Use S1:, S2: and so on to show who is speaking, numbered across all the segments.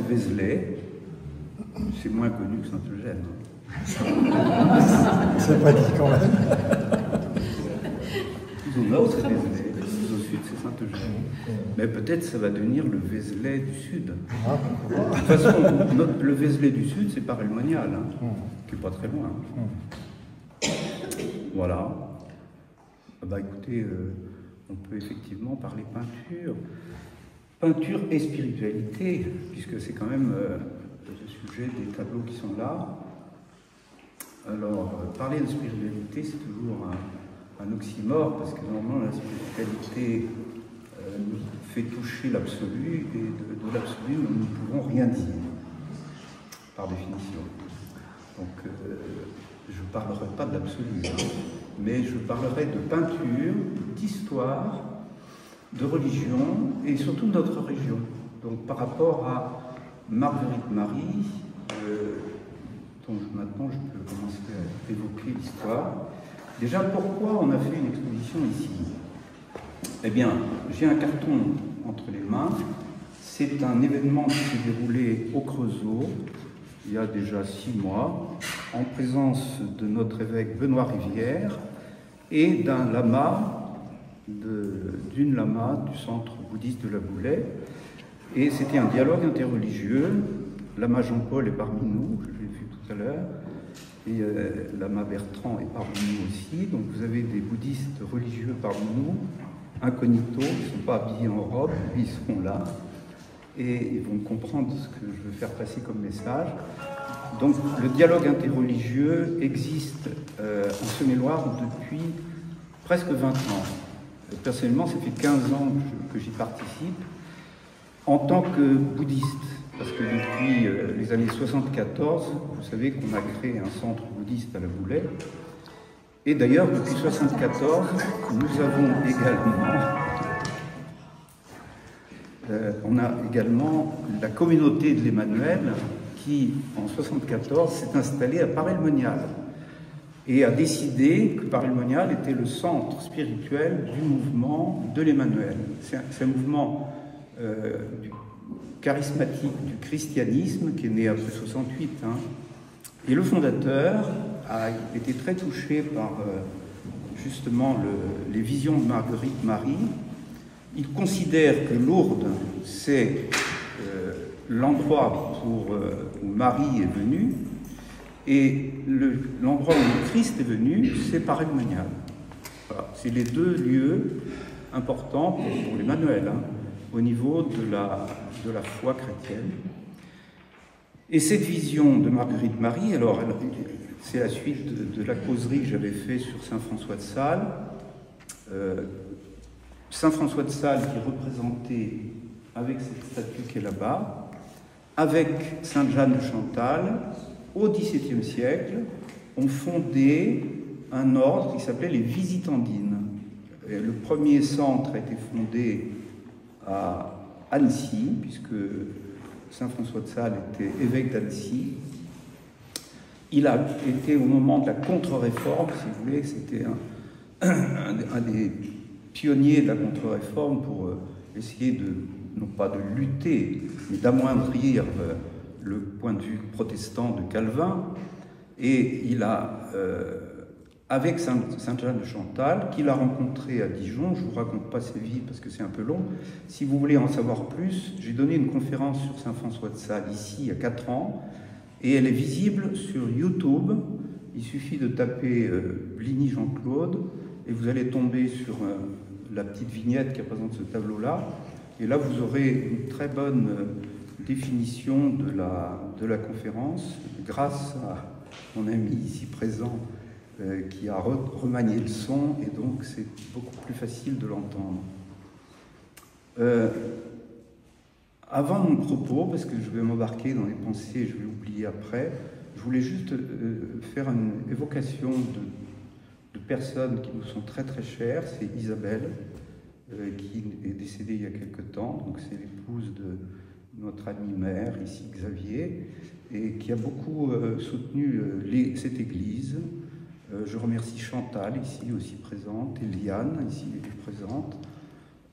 S1: Vézelay. C'est moins connu que Saint-Eugène.
S2: C'est pas dit quand même.
S1: Plus au nord, c'est Vézelay, plus au sud, c'est Saint-Eugène. Mais peut-être ça va devenir le Vézelay du sud. De toute façon, le Vézelay du sud, c'est Paray-le-Monial, hein, qui n'est pas très loin. Voilà. Bah écoutez, on peut effectivement parler peinture. Peinture et spiritualité, puisque c'est quand même le sujet des tableaux qui sont là. Alors, parler de spiritualité, c'est toujours un oxymore, parce que normalement, la spiritualité nous fait toucher l'absolu, et de l'absolu, nous ne pouvons rien dire, par définition. Donc, je ne parlerai pas de l'absolu, hein, mais je parlerai de peinture, d'histoire, de religion, et surtout de notre région. Donc, par rapport à Marguerite Marie, donc maintenant je peux commencer à évoquer l'histoire. Déjà, pourquoi on a fait une exposition ici? Eh bien, j'ai un carton entre les mains. C'est un événement qui s'est déroulé au Creusot, il y a déjà 6 mois, en présence de notre évêque Benoît Rivière et d'un lama, d'une lama du centre bouddhiste de la Boulay. Et c'était un dialogue interreligieux. Lama Jean-Paul est parmi nous, je l'ai vu tout à l'heure, et Lama Bertrand est parmi nous aussi. Donc vous avez des bouddhistes religieux parmi nous, incognito, ils ne sont pas habillés en robe, ils seront là, et ils vont comprendre ce que je veux faire passer comme message. Donc le dialogue interreligieux existe en Saône-et-Loire depuis presque 20 ans. Personnellement, ça fait 15 ans que j'y participe, en tant que bouddhiste. Parce que depuis les années 74, vous savez qu'on a créé un centre bouddhiste à la Boulay. Et d'ailleurs, depuis 74, nous avons également la communauté de l'Emmanuel qui, en 74, s'est installée à Paray-le-Monial et a décidé que Paray-le-Monial était le centre spirituel du mouvement de l'Emmanuel. C'est un mouvement charismatique du christianisme qui est né après 68. Hein. Et le fondateur a été très touché par justement les visions de Marguerite Marie. Il considère que Lourdes, c'est l'endroit où Marie est venue, et l'endroit où le Christ est venu, c'est Paray-le-Monial. Voilà. C'est les deux lieux importants pour l'Emmanuel, hein, au niveau de la foi chrétienne. Et cette vision de Marguerite Marie, alors c'est la suite de la causerie que j'avais faite sur Saint François de Sales. Saint François de Sales qui est représenté avec cette statue qui est là-bas, avec Sainte Jeanne de Chantal, au XVIIe siècle, ont fondé un ordre qui s'appelait les Visitandines. Et le premier centre a été fondé à Annecy, puisque Saint François de Sales était évêque d'Annecy. Il a été au moment de la contre-réforme, si vous voulez, c'était un des pionniers de la contre-réforme pour essayer non pas de lutter, mais d'amoindrir le point de vue protestant de Calvin. Et il a, avec Sainte Jeanne de Chantal, qu'il a rencontré à Dijon, je ne vous raconte pas ses vies parce que c'est un peu long. Si vous voulez en savoir plus, j'ai donné une conférence sur Saint François de Sales ici, il y a 4 ans, et elle est visible sur YouTube. Il suffit de taper Bligny Jean-Claude, et vous allez tomber sur la petite vignette qui représente ce tableau-là. Et là, vous aurez une très bonne définition de la conférence, grâce à mon ami ici présent, qui a remanié le son, et donc c'est beaucoup plus facile de l'entendre. Avant mon propos, parce que je vais m'embarquer dans les pensées et je vais oublier après, je voulais juste faire une évocation de personnes qui nous sont très très chères. C'est Isabelle, qui est décédée il y a quelque temps, donc c'est l'épouse de notre ami maire, ici Xavier, et qui a beaucoup soutenu cette église. Je remercie Chantal, ici aussi présente, et Liane, ici présente,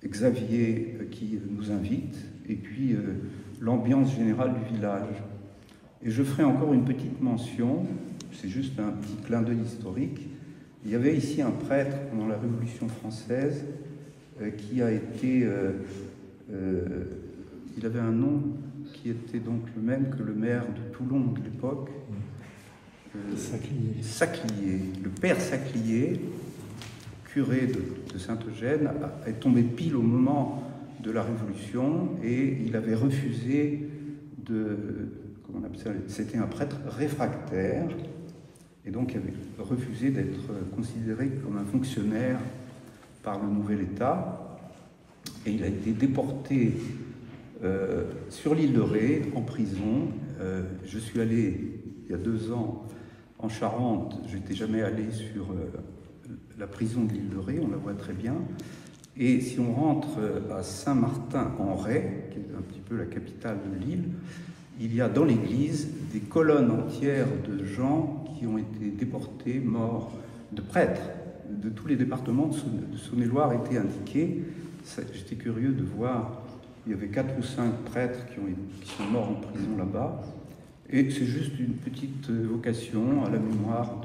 S1: Xavier qui nous invite, et puis l'ambiance générale du village. Et je ferai encore une petite mention, c'est juste un petit clin d'œil historique. Il y avait ici un prêtre pendant la Révolution française qui a été... il avait un nom qui était donc le même que le maire de Toulon de l'époque. Saclier. Le père Saclier, curé de Saint-Eugène, est tombé pile au moment de la Révolution et il avait refusé de... Comment on appelle ça? C'était un prêtre réfractaire et donc il avait refusé d'être considéré comme un fonctionnaire par le nouvel État et il a été déporté sur l'île de Ré en prison. Je suis allé il y a 2 ans en Charente, je n'étais jamais allé sur la prison de l'île de Ré, on la voit très bien. Et si on rentre à Saint-Martin-en-Ré, qui est un petit peu la capitale de l'île, il y a dans l'église des colonnes entières de gens qui ont été déportés, morts, de prêtres, de tous les départements de Saône-et-Loire étaient indiqués. J'étais curieux de voir, il y avait 4 ou 5 prêtres qui sont morts en prison là-bas. Et c'est juste une petite vocation à la mémoire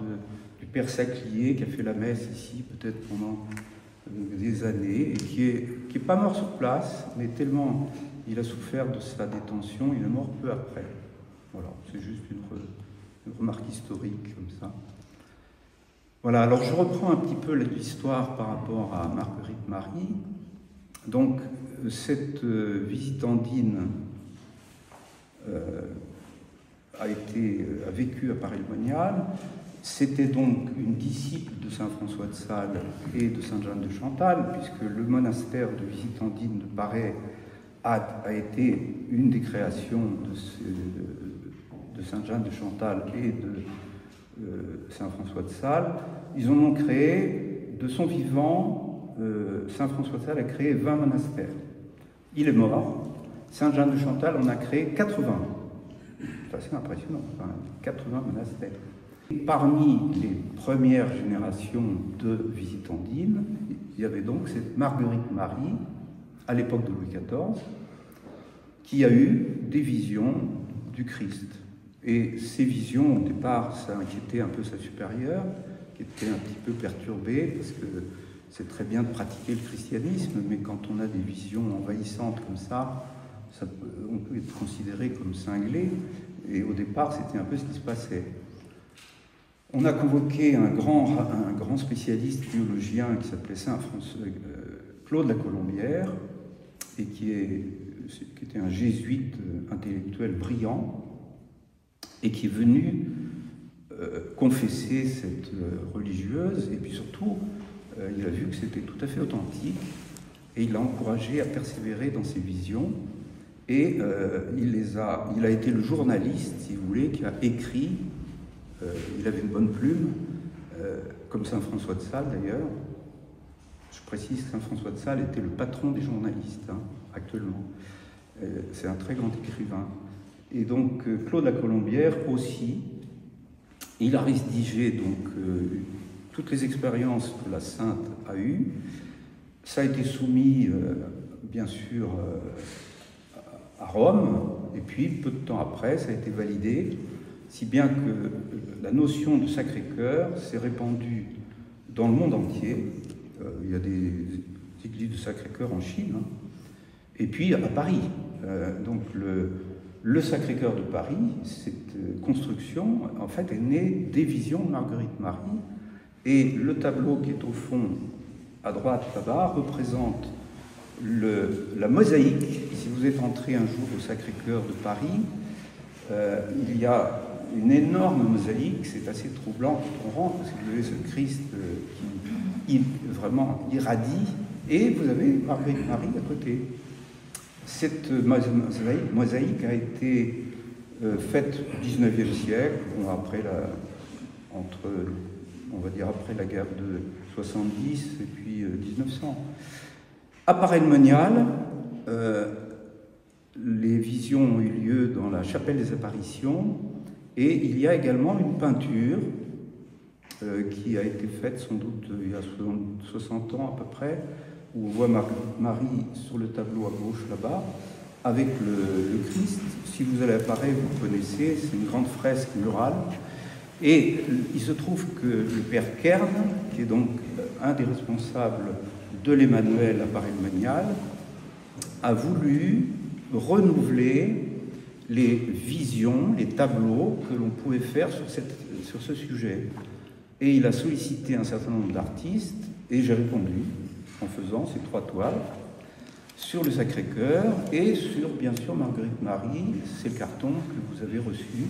S1: du père Saclier qui a fait la messe ici peut-être pendant des années et qui est pas mort sur place, mais tellement il a souffert de sa détention, il est mort peu après. Voilà, c'est juste une remarque historique comme ça. Voilà, alors je reprends un petit peu l'histoire par rapport à Marguerite Marie. Donc cette visitandine a vécu à Paray-le-Monial. C'était donc une disciple de saint François de Sales et de sainte Jeanne de Chantal, puisque le monastère de Visitandine de Paray a été une des créations de sainte Jeanne de Chantal et de saint François de Sales. Ils en ont créé, de son vivant, saint François de Sales a créé 20 monastères. Il est mort. Sainte Jeanne de Chantal en a créé 80. C'est assez impressionnant, quand même. 80 monastères. Et parmi les premières générations de visitandines, il y avait donc cette Marguerite Marie, à l'époque de Louis XIV, qui a eu des visions du Christ. Et ces visions, au départ, ça inquiétait un peu sa supérieure, qui était un petit peu perturbée, parce que c'est très bien de pratiquer le christianisme, mais quand on a des visions envahissantes comme ça on peut être considéré comme cinglé, et au départ, c'était un peu ce qui se passait. On a convoqué un grand spécialiste théologien qui s'appelait Claude la Colombière, et qui était un jésuite intellectuel brillant, et qui est venu confesser cette religieuse, et puis surtout, il a vu que c'était tout à fait authentique, et il l'a encouragé à persévérer dans ses visions, et il a été le journaliste, si vous voulez, qui a écrit, il avait une bonne plume, comme saint François de Sales d'ailleurs. Je précise que saint François de Sales était le patron des journalistes, actuellement. C'est un très grand écrivain. Et donc Claude la Colombière aussi, il a rédigé donc toutes les expériences que la sainte a eues. Ça a été soumis, bien sûr, à Rome, et puis peu de temps après, ça a été validé, si bien que la notion de Sacré-Cœur s'est répandue dans le monde entier. Il y a des églises de Sacré-Cœur en Chine, et puis à Paris. Donc le Sacré-Cœur de Paris, cette construction, en fait, est née des visions de Marguerite Marie, et le tableau qui est au fond, à droite là-bas, représente la mosaïque. Si vous êtes entré un jour au Sacré-Cœur de Paris, il y a une énorme mosaïque, c'est assez troublant quand on rentre, parce que vous avez ce Christ qui vraiment irradie, et vous avez Marguerite Marie à côté. Cette mosaïque a été faite au XIXe siècle, bon, après la guerre de 70 et puis 1900. À Paray-le-Monial, les visions ont eu lieu dans la chapelle des apparitions, et il y a également une peinture qui a été faite sans doute il y a 60 ans à peu près, où on voit Marie sur le tableau à gauche là-bas, avec le Christ. Si vous allez à Paris, vous connaissez, c'est une grande fresque murale. Et il se trouve que le père Kern, qui est donc un des responsables de l'Emmanuel à Paray-le-Monial, a voulu renouveler les visions, les tableaux que l'on pouvait faire sur ce sujet. Et il a sollicité un certain nombre d'artistes, et j'ai répondu en faisant ces 3 toiles sur le Sacré-Cœur et sur, bien sûr, Marguerite Marie. C'est le carton que vous avez reçu.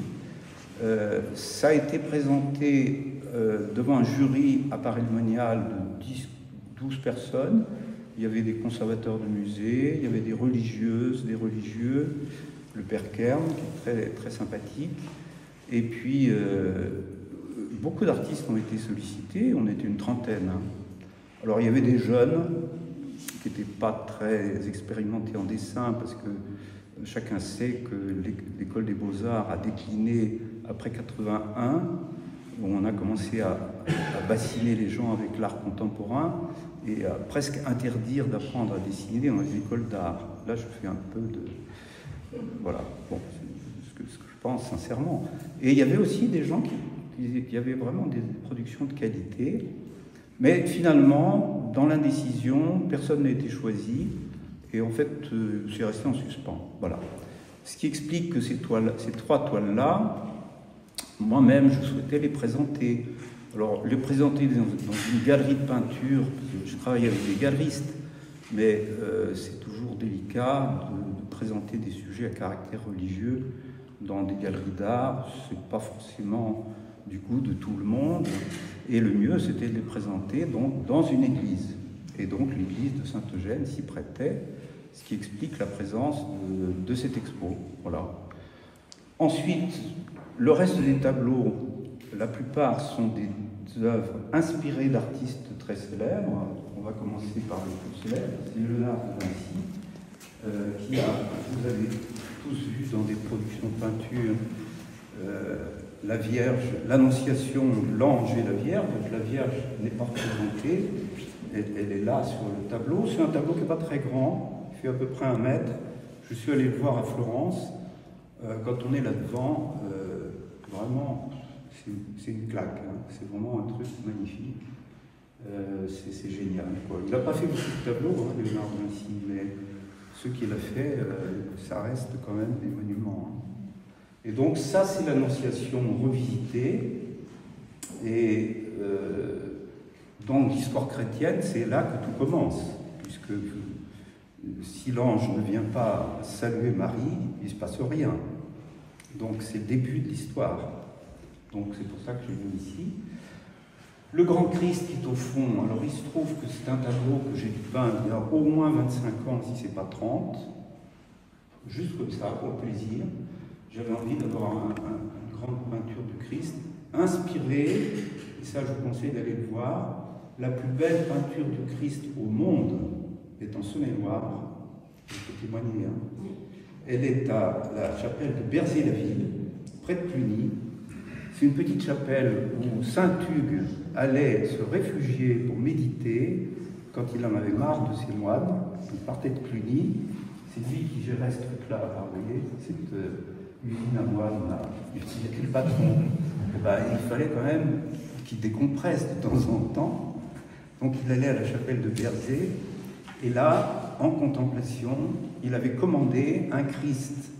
S1: Ça a été présenté devant un jury à Paray-le-Monial de 12 personnes. Il y avait des conservateurs de musées, il y avait des religieuses, des religieux, le père Kern, qui est très, très sympathique. Et puis, beaucoup d'artistes ont été sollicités, on était une trentaine. Alors, il y avait des jeunes qui n'étaient pas très expérimentés en dessin, parce que chacun sait que l'école des Beaux-Arts a décliné après 81, où on a commencé à bassiner les gens avec l'art contemporain et à presque interdire d'apprendre à dessiner dans les écoles d'art. Là, je fais un peu de... Voilà, bon, c'est ce que je pense sincèrement. Et il y avait aussi des gens qui avaient vraiment des productions de qualité, mais finalement, dans l'indécision, personne n'a été choisi, et en fait, c'est resté en suspens. Voilà. Ce qui explique que ces 3 toiles-là, moi-même, je souhaitais les présenter. Alors, les présenter dans une galerie de peinture, parce que je travaille avec des galeristes, mais c'est toujours délicat de présenter des sujets à caractère religieux dans des galeries d'art. C'est pas forcément du goût de tout le monde, et le mieux, c'était de les présenter donc, dans une église. Et donc, l'église de Saint-Eugène s'y prêtait, ce qui explique la présence de cette expo. Voilà. Ensuite, le reste des tableaux, la plupart sont des œuvres inspirées d'artistes très célèbres. On va commencer par le plus célèbre, c'est Léonard de Vinci, qui a, vous avez tous vu dans des productions de peinture, la Vierge, l'Annonciation, l'ange et la Vierge. Donc la Vierge n'est pas représentée, elle est là sur le tableau. C'est un tableau qui n'est pas très grand, il fait à peu près 1 mètre. Je suis allé le voir à Florence. Quand on est là-devant, vraiment, c'est une claque. Hein. C'est vraiment un truc magnifique. C'est génial, quoi. Il n'a pas fait beaucoup de tableaux, hein, Léonard de Vinci, mais ce qu'il a fait, ça reste quand même des monuments. Hein. Et donc ça, c'est l'Annonciation revisitée. Et dans l'histoire chrétienne, c'est là que tout commence, puisque si l'ange ne vient pas saluer Marie, il ne se passe rien. Donc c'est le début de l'histoire. Donc c'est pour ça que je l'ai mis ici. Le Grand Christ qui est au fond, alors il se trouve que c'est un tableau que j'ai peint il y a au moins 25 ans, si ce n'est pas 30, juste comme ça, pour le plaisir. J'avais envie d'avoir une grande peinture du Christ, inspirée, et ça je vous conseille d'aller le voir, la plus belle peinture du Christ au monde est en Saône-et-Loire, je peux témoigner. Hein. Elle est à la chapelle de Berzé-la-Ville, près de Cluny. C'est une petite chapelle où saint Hugues allait se réfugier pour méditer quand il en avait marre de ses moines. Il partait de Cluny. C'est lui qui gérait ce truc-là. Vous voyez, cette usine à moines, là. Il était le patron. Et ben, il fallait quand même qu'il décompresse de temps en temps. Donc il allait à la chapelle de Berzé. Et là, en contemplation, il avait commandé un Christ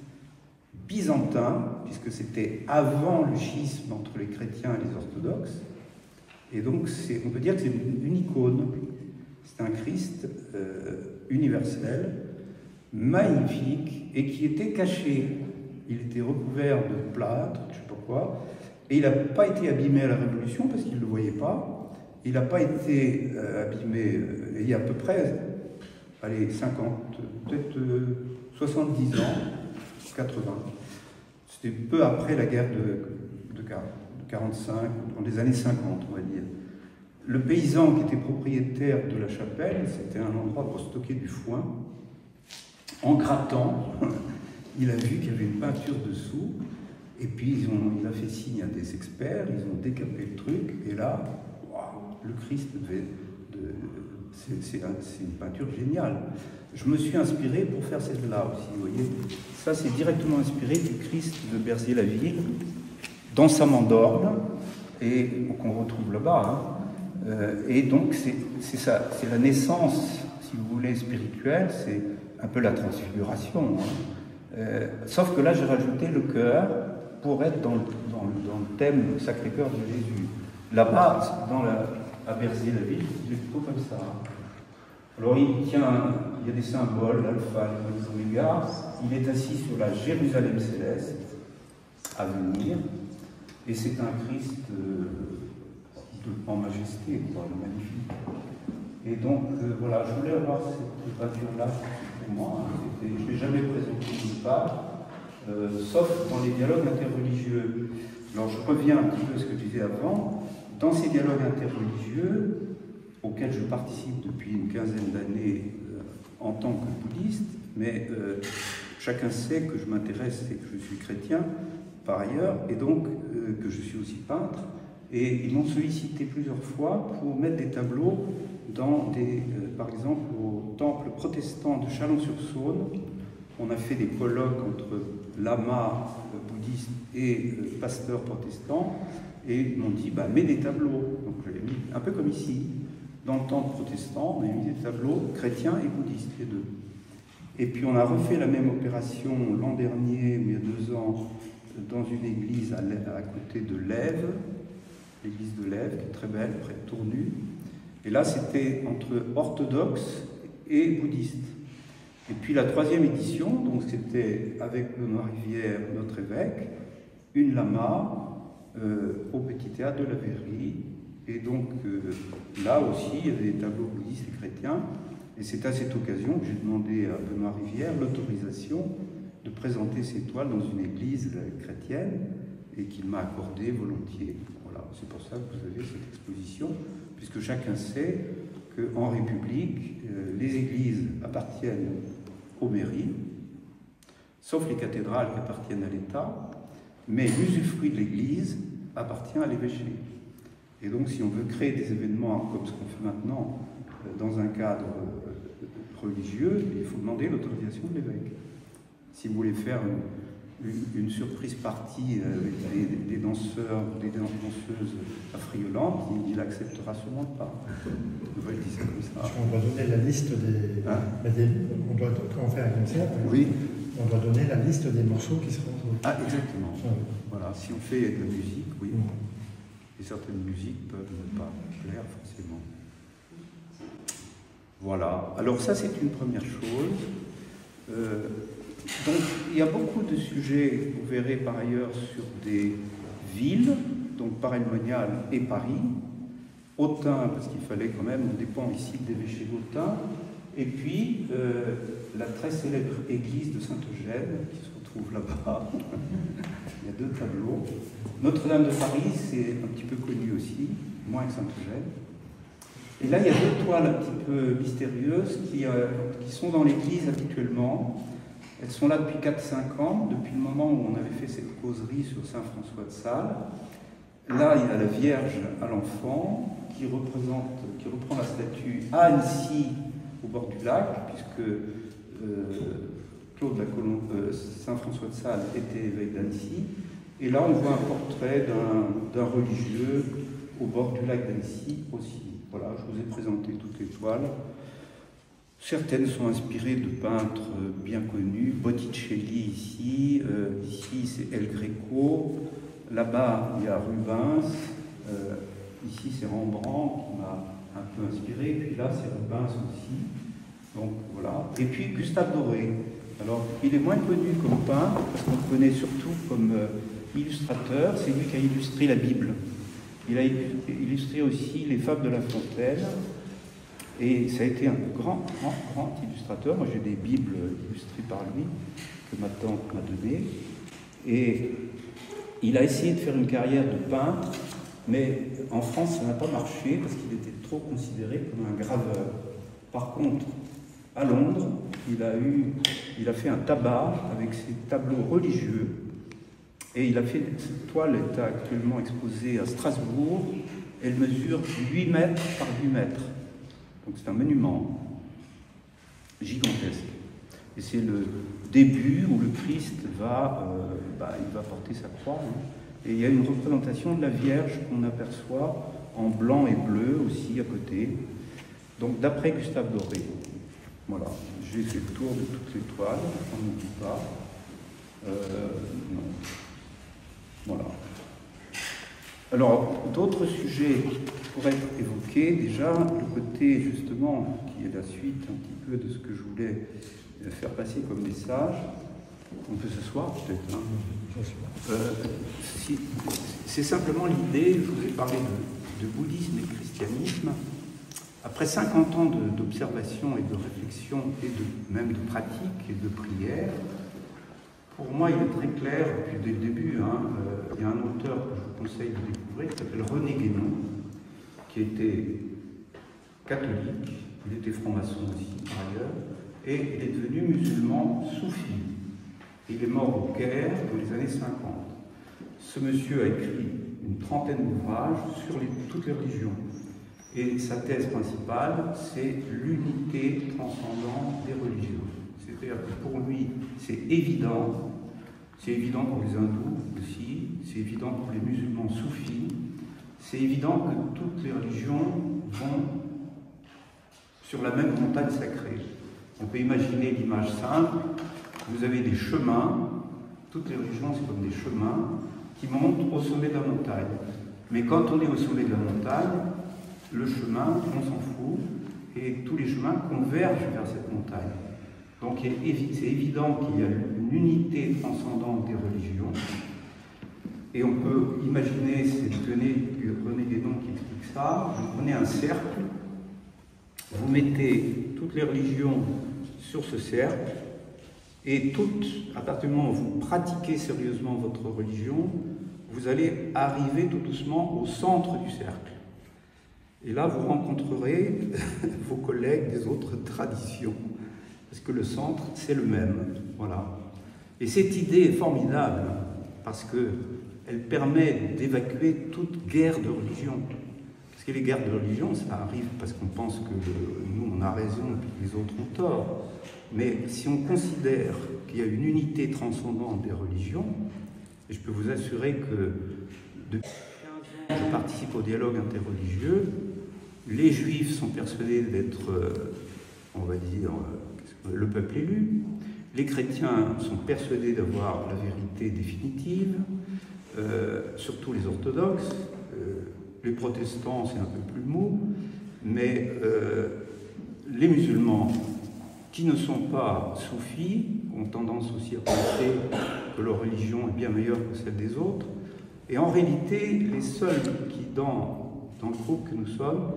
S1: byzantin, puisque c'était avant le schisme entre les chrétiens et les orthodoxes. Et donc, on peut dire que c'est une icône. C'est un Christ universel, magnifique, et qui était caché. Il était recouvert de plâtre, je ne sais pas quoi, et il n'a pas été abîmé à la Révolution, parce qu'il ne le voyait pas. Il n'a pas été abîmé il y a à peu près, allez, 50, peut-être 70 ans, 80. C'était peu après la guerre de 45, dans les années 50, on va dire. Le paysan qui était propriétaire de la chapelle, c'était un endroit pour stocker du foin. En grattant, il a vu qu'il y avait une peinture dessous, et puis il a fait signe à des experts, ils ont décapé le truc, et là, wow, le Christ devait c'est une peinture géniale. Je me suis inspiré pour faire celle-là aussi, vous voyez. Ça, c'est directement inspiré du Christ de Berzier-la-Ville, dans sa mandorle, et qu'on retrouve là-bas. Hein. Et donc, c'est ça, c'est la naissance, si vous voulez, spirituelle, c'est un peu la transfiguration. Hein. Sauf que là, j'ai rajouté le cœur pour être dans le thème Sacré-Cœur de Jésus. Là-bas, à Berzier-la-Ville, c'est plutôt comme ça. Alors, il y a des symboles, l'alpha, l'oméga. Il est assis sur la Jérusalem céleste à venir. Et c'est un Christ en majesté, quoi, magnifique. Et donc, voilà, je voulais avoir cette peinture-là pour moi. Hein. Je ne l'ai jamais présentée nulle part, sauf dans les dialogues interreligieux. Alors, je reviens un petit peu à ce que je disais avant. Dans ces dialogues interreligieux, auxquels je participe depuis une quinzaine d'années en tant que bouddhiste, mais chacun sait que je m'intéresse et que je suis chrétien par ailleurs, et donc que je suis aussi peintre, et ils m'ont sollicité plusieurs fois pour mettre des tableaux dans par exemple au temple protestant de Chalon-sur-Saône. On a fait des colloques entre lamas bouddhistes et pasteurs protestants, et ils m'ont dit, bah, mets des tableaux. Donc je l'ai mis un peu comme ici. Dans le temple protestant, on a mis des tableaux chrétiens et bouddhistes, les deux. Et puis on a refait la même opération l'an dernier, ou il y a 2 ans, dans une église à côté de Lèves, l'église de Lèves, qui est très belle, près de Tournu. Et là, c'était entre orthodoxes et bouddhistes. Et puis la 3e édition, donc c'était avec Benoît Rivière, notre évêque, une lama au Petit Théâtre de la Verrerie. Et donc là aussi, il y avait des tableaux bouddhistes et chrétiens. Et c'est à cette occasion que j'ai demandé à Benoît Rivière l'autorisation de présenter ces toiles dans une église chrétienne et qu'il m'a accordé volontiers. Voilà, c'est pour ça que vous avez cette exposition, puisque chacun sait qu'en République, les églises appartiennent aux mairies, sauf les cathédrales qui appartiennent à l'État, mais l'usufruit de l'église appartient à l'évêché. Et donc, si on veut créer des événements comme ce qu'on fait maintenant, dans un cadre religieux, il faut demander l'autorisation de l'évêque. Si vous voulez faire une surprise partie avec des danseurs, des danseuses affriolantes, il n'acceptera sûrement pas. Je dis ça comme ça.
S2: On doit donner la liste quand on fait un concert,
S1: oui.
S2: On doit donner la liste des morceaux qui seront joués.
S1: Ah, exactement. Voilà, si on fait de la musique, oui. Et certaines musiques peuvent ne pas plaire forcément. Voilà. Alors ça, c'est une première chose. Donc, il y a beaucoup de sujets, vous verrez par ailleurs, sur des villes, donc Paray-le-Monial et Paris. Autun, parce qu'il fallait quand même, on dépend ici de l'évêché d'Autun. Et puis, la très célèbre église de Saint-Eugène, qui se retrouve là-bas. Il y a 2 tableaux. Notre-Dame de Paris, c'est un petit peu connu aussi, moins que Saint-Eugène. Et là, il y a 2 toiles un petit peu mystérieuses qui sont dans l'église habituellement. Elles sont là depuis 4-5 ans, depuis le moment où on avait fait cette causerie sur Saint-François de Sales. Là, il y a la Vierge à l'enfant qui reprend la statue à Annecy, au bord du lac, puisque Saint-François de Sales était évêque d'Annecy. Et là, on voit un portrait d'un religieux au bord du lac d'Annecy aussi. Voilà, je vous ai présenté toutes les toiles. Certaines sont inspirées de peintres bien connus. Botticelli ici, ici c'est El Greco, là-bas il y a Rubens, ici c'est Rembrandt qui m'a un peu inspiré, et puis là c'est Rubens aussi. Donc voilà. Et puis Gustave Doré. Alors il est moins connu comme peintre, parce qu'on le connaît surtout comme illustrateur. C'est lui qui a illustré la Bible. Il a illustré aussi les Fables de La Fontaine. Et ça a été un grand illustrateur. Moi, j'ai des Bibles illustrées par lui, que ma tante m'a données. Et il a essayé de faire une carrière de peintre, mais en France, ça n'a pas marché parce qu'il était trop considéré comme un graveur. Par contre, à Londres, il a fait un tabac avec ses tableaux religieux. Et cette toile est actuellement exposée à Strasbourg. Elle mesure 8 mètres par 8 mètres. Donc c'est un monument gigantesque. Et c'est le début où le Christ il va porter sa croix. Hein. Et il y a une représentation de la Vierge qu'on aperçoit en blanc et bleu aussi à côté. Donc d'après Gustave Doré. Voilà, j'ai fait le tour de toutes les toiles, on n'oublie pas. Non. Voilà. Alors, d'autres sujets pourraient être évoqués. Déjà, le côté, justement, qui est la suite un petit peu de ce que je voulais faire passer comme message. On peut s'asseoir, peut-être. Hein. C'est simplement l'idée, je vous ai parlé de bouddhisme et de christianisme. Après 50 ans d'observation et de réflexion, et même de pratique et de prière, pour moi, il est très clair, depuis dès le début, il y a un auteur que je vous conseille de découvrir, qui s'appelle René Guénon, qui était catholique, il était franc-maçon aussi, par ailleurs, et il est devenu musulman soufi. Il est mort au Caire dans les années 50. Ce monsieur a écrit une trentaine d'ouvrages sur toutes les religions. Et sa thèse principale, c'est l'unité transcendante des religions. C'est-à-dire que pour lui, c'est évident pour les hindous aussi, c'est évident pour les musulmans soufis, c'est évident que toutes les religions vont sur la même montagne sacrée. On peut imaginer l'image simple, vous avez des chemins, toutes les religions c'est comme des chemins, qui montent au sommet de la montagne. Mais quand on est au sommet de la montagne, le chemin, on s'en fout, et tous les chemins convergent vers cette montagne. Donc c'est évident qu'il y a une unité transcendante des religions, et on peut imaginer, c'est René Guénon qui explique ça, vous prenez un cercle, vous mettez toutes les religions sur ce cercle, et à partir du moment où vous pratiquez sérieusement votre religion, vous allez arriver tout doucement au centre du cercle. Et là, vous rencontrerez vos collègues des autres traditions, parce que le centre, c'est le même. Voilà. Et cette idée est formidable, parce qu'elle permet d'évacuer toute guerre de religion. Parce que les guerres de religion, ça arrive parce qu'on pense que nous, on a raison et que les autres ont tort. Mais si on considère qu'il y a une unité transcendante des religions, et je peux vous assurer que depuis 15 ans, je participe au dialogue interreligieux, les juifs sont persuadés d'être, on va dire, le peuple élu. Les chrétiens sont persuadés d'avoir la vérité définitive, surtout les orthodoxes. Les protestants, c'est un peu plus mou, mais les musulmans, qui ne sont pas soufis, ont tendance aussi à penser que leur religion est bien meilleure que celle des autres. Et en réalité, les seuls qui, dans le groupe que nous sommes,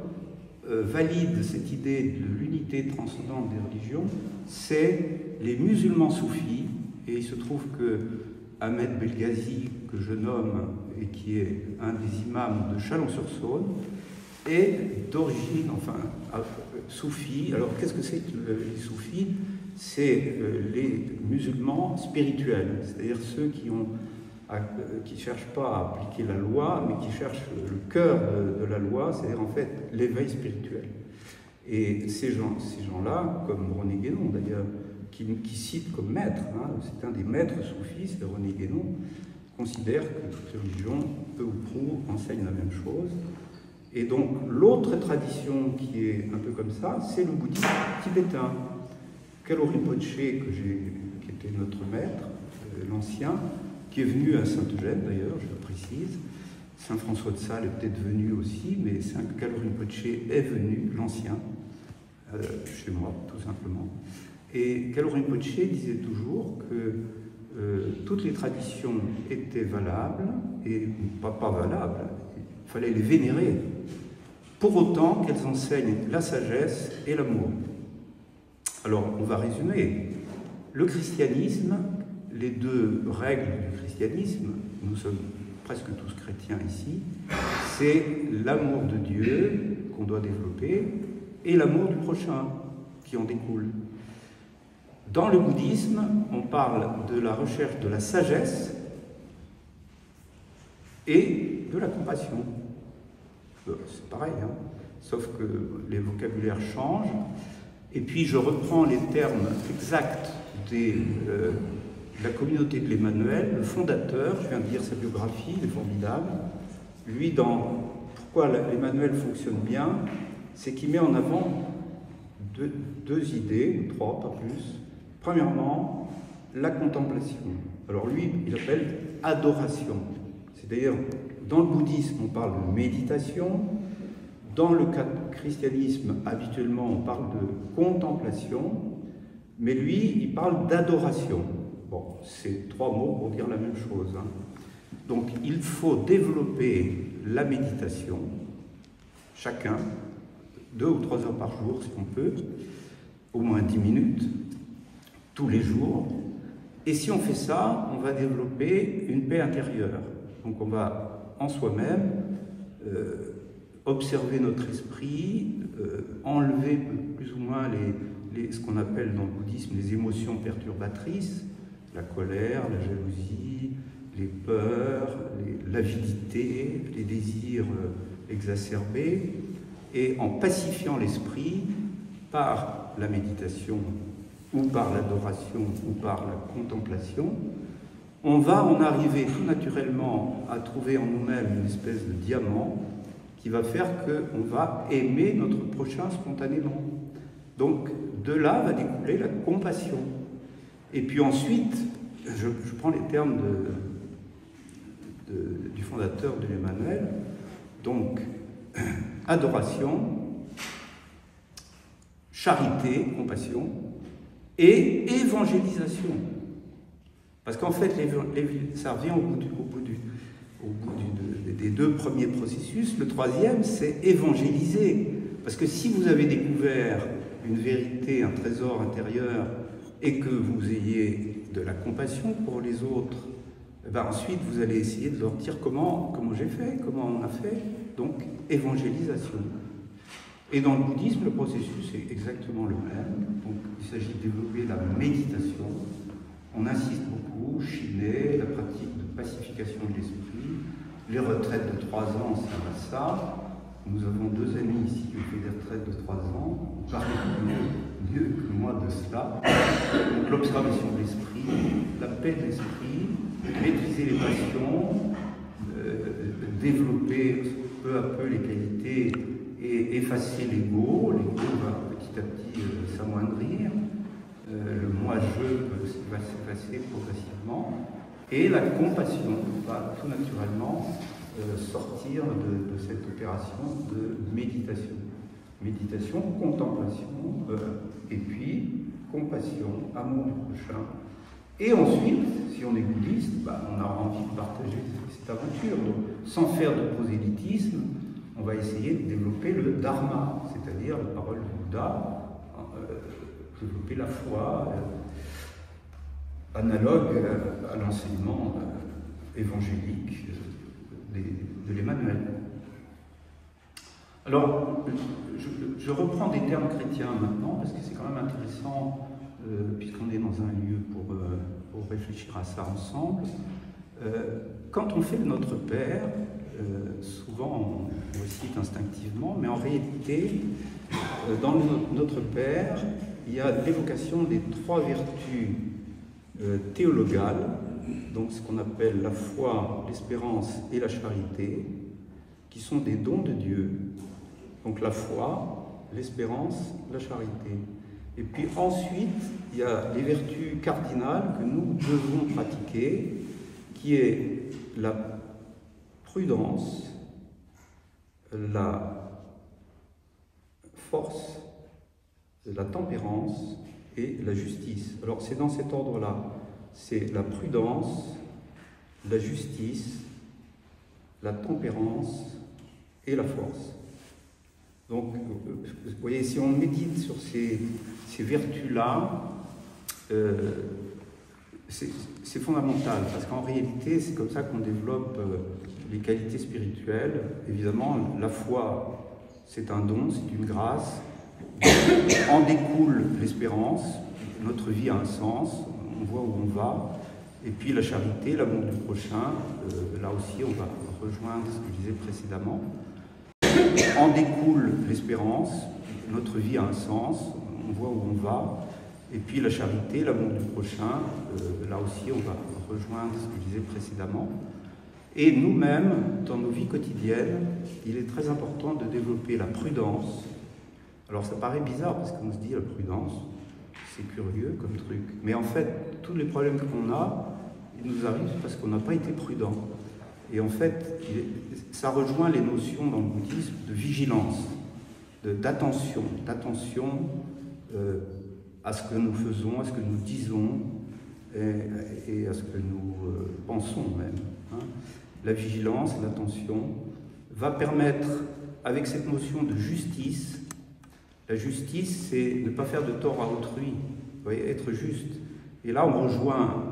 S1: valident cette idée de l'unité transcendante des religions, c'est les musulmans soufis. Et il se trouve que Ahmed Belghazi, que je nomme et qui est un des imams de Chalon-sur-Saône, est d'origine, soufi. Alors qu'est-ce que c'est que les soufis? C'est les musulmans spirituels, c'est-à-dire ceux qui ne cherchent pas à appliquer la loi, mais qui cherchent le cœur de la loi, c'est-à-dire en fait l'éveil spirituel. Et ces gens-là, comme René Guénon d'ailleurs, qui cite comme maître, c'est un des maîtres soufis, c'est René Guénon, considère que toutes les religions, peu ou prou, enseignent la même chose. Et donc l'autre tradition qui est un peu comme ça, c'est le bouddhisme tibétain. Kalo Rinpoche, qui était notre maître, l'ancien, qui est venu à Saint-Eugène d'ailleurs, je le précise. Saint François de Sales est peut-être venu aussi, mais Kalo Rinpoche est venu, l'ancien, chez moi, tout simplement. Et Kalo Rinpoche disait toujours que toutes les traditions étaient valables, et pas valables, il fallait les vénérer, pour autant qu'elles enseignent la sagesse et l'amour. Alors, on va résumer. Le christianisme, les deux règles du christianisme, nous sommes presque tous chrétiens ici, c'est l'amour de Dieu qu'on doit développer et l'amour du prochain qui en découle. Dans le bouddhisme, on parle de la recherche de la sagesse et de la compassion. C'est pareil, hein. sauf que les vocabulaires changent. Et puis je reprends les termes exacts de la communauté de l'Emmanuel, le fondateur, je viens de lire sa biographie, il est formidable. Lui, pourquoi l'Emmanuel fonctionne bien, c'est qu'il met en avant deux idées, trois, pas plus. Premièrement, la contemplation. Alors lui, il appelle adoration. C'est-à-dire, dans le bouddhisme, on parle de méditation. Dans le christianisme, habituellement, on parle de contemplation. Mais lui, il parle d'adoration. Bon, c'est trois mots pour dire la même chose. Hein. Donc, il faut développer la méditation, chacun, 2 ou 3 heures par jour, si on peut, au moins 10 minutes, tous les jours. Et si on fait ça, on va développer une paix intérieure. Donc on va, en soi-même, observer notre esprit, enlever plus ou moins ce qu'on appelle dans le bouddhisme les émotions perturbatrices, la colère, la jalousie, les peurs, l'avidité, les désirs exacerbés, et en pacifiant l'esprit par la méditation ou par l'adoration ou par la contemplation, on va en arriver tout naturellement à trouver en nous-mêmes une espèce de diamant qui va faire qu'on va aimer notre prochain spontanément. Donc de là va découler la compassion. Et puis ensuite, je prends les termes du fondateur de l'Emmanuel, donc adoration, charité, compassion, et évangélisation. Parce qu'en fait, ça revient au bout des 2 premiers processus. Le 3e, c'est évangéliser. Parce que si vous avez découvert une vérité, un trésor intérieur, et que vous ayez de la compassion pour les autres, ben ensuite vous allez essayer de leur dire comment j'ai fait, comment on a fait. Donc, évangélisation. Et dans le bouddhisme, le processus est exactement le même. Donc, il s'agit de développer la méditation. On insiste beaucoup, Shiné, la pratique de pacification de l'esprit. Les retraites de 3 ans, c'est ça. Nous avons 2 amis ici qui ont fait des retraites de 3 ans. Vous parlez mieux que moi de cela. Donc, l'observation de l'esprit, la paix de l'esprit, maîtriser les passions, développer peu à peu les qualités et effacer l'ego. L'ego va petit à petit s'amoindrir. Le moi-je va s'effacer progressivement. Et la compassion va tout naturellement sortir de cette opération de méditation. Méditation, contemplation, et puis compassion, amour du prochain. Et ensuite, si on est bouddhiste, on a envie de partager cette aventure. Donc, sans faire de prosélytisme, on va essayer de développer le dharma, c'est-à-dire la parole du Bouddha, développer la foi, analogue à l'enseignement évangélique de l'Emmanuel. Alors, je reprends des termes chrétiens maintenant, parce que c'est quand même intéressant, puisqu'on est dans un lieu pour réfléchir à ça ensemble. Quand on fait le Notre Père, souvent on le cite instinctivement, mais en réalité, dans le Notre Père, il y a l'évocation des 3 vertus théologales, donc ce qu'on appelle la foi, l'espérance et la charité, qui sont des dons de Dieu. Donc la foi, l'espérance, la charité. Et puis ensuite, il y a les vertus cardinales que nous devons pratiquer, qui est la prudence, la force, la tempérance et la justice. Alors c'est dans cet ordre-là. C'est la prudence, la justice, la tempérance et la force. Donc, vous voyez, si on médite sur ces vertus-là, c'est fondamental, parce qu'en réalité, c'est comme ça qu'on développe les qualités spirituelles. Évidemment, la foi, c'est un don, c'est une grâce. En découle l'espérance, notre vie a un sens, on voit où on va. Et puis la charité, l'amour du prochain, là aussi, on va rejoindre ce que je disais précédemment. en découle l'espérance, notre vie a un sens, on voit où on va, et puis la charité, l'amour du prochain, là aussi on va rejoindre ce que je disais précédemment. Et nous-mêmes, dans nos vies quotidiennes, il est très important de développer la prudence. Alors ça paraît bizarre parce qu'on se dit la prudence, c'est curieux comme truc. Mais en fait, tous les problèmes qu'on a, ils nous arrivent parce qu'on n'a pas été prudent. Et en fait, ça rejoint les notions dans le bouddhisme de vigilance, d'attention à ce que nous faisons, à ce que nous disons et à ce que nous pensons même. Hein. La vigilance, l'attention, va permettre, avec cette notion de justice, la justice, c'est ne pas faire de tort à autrui, vous voyez, être juste. Et là, on rejoint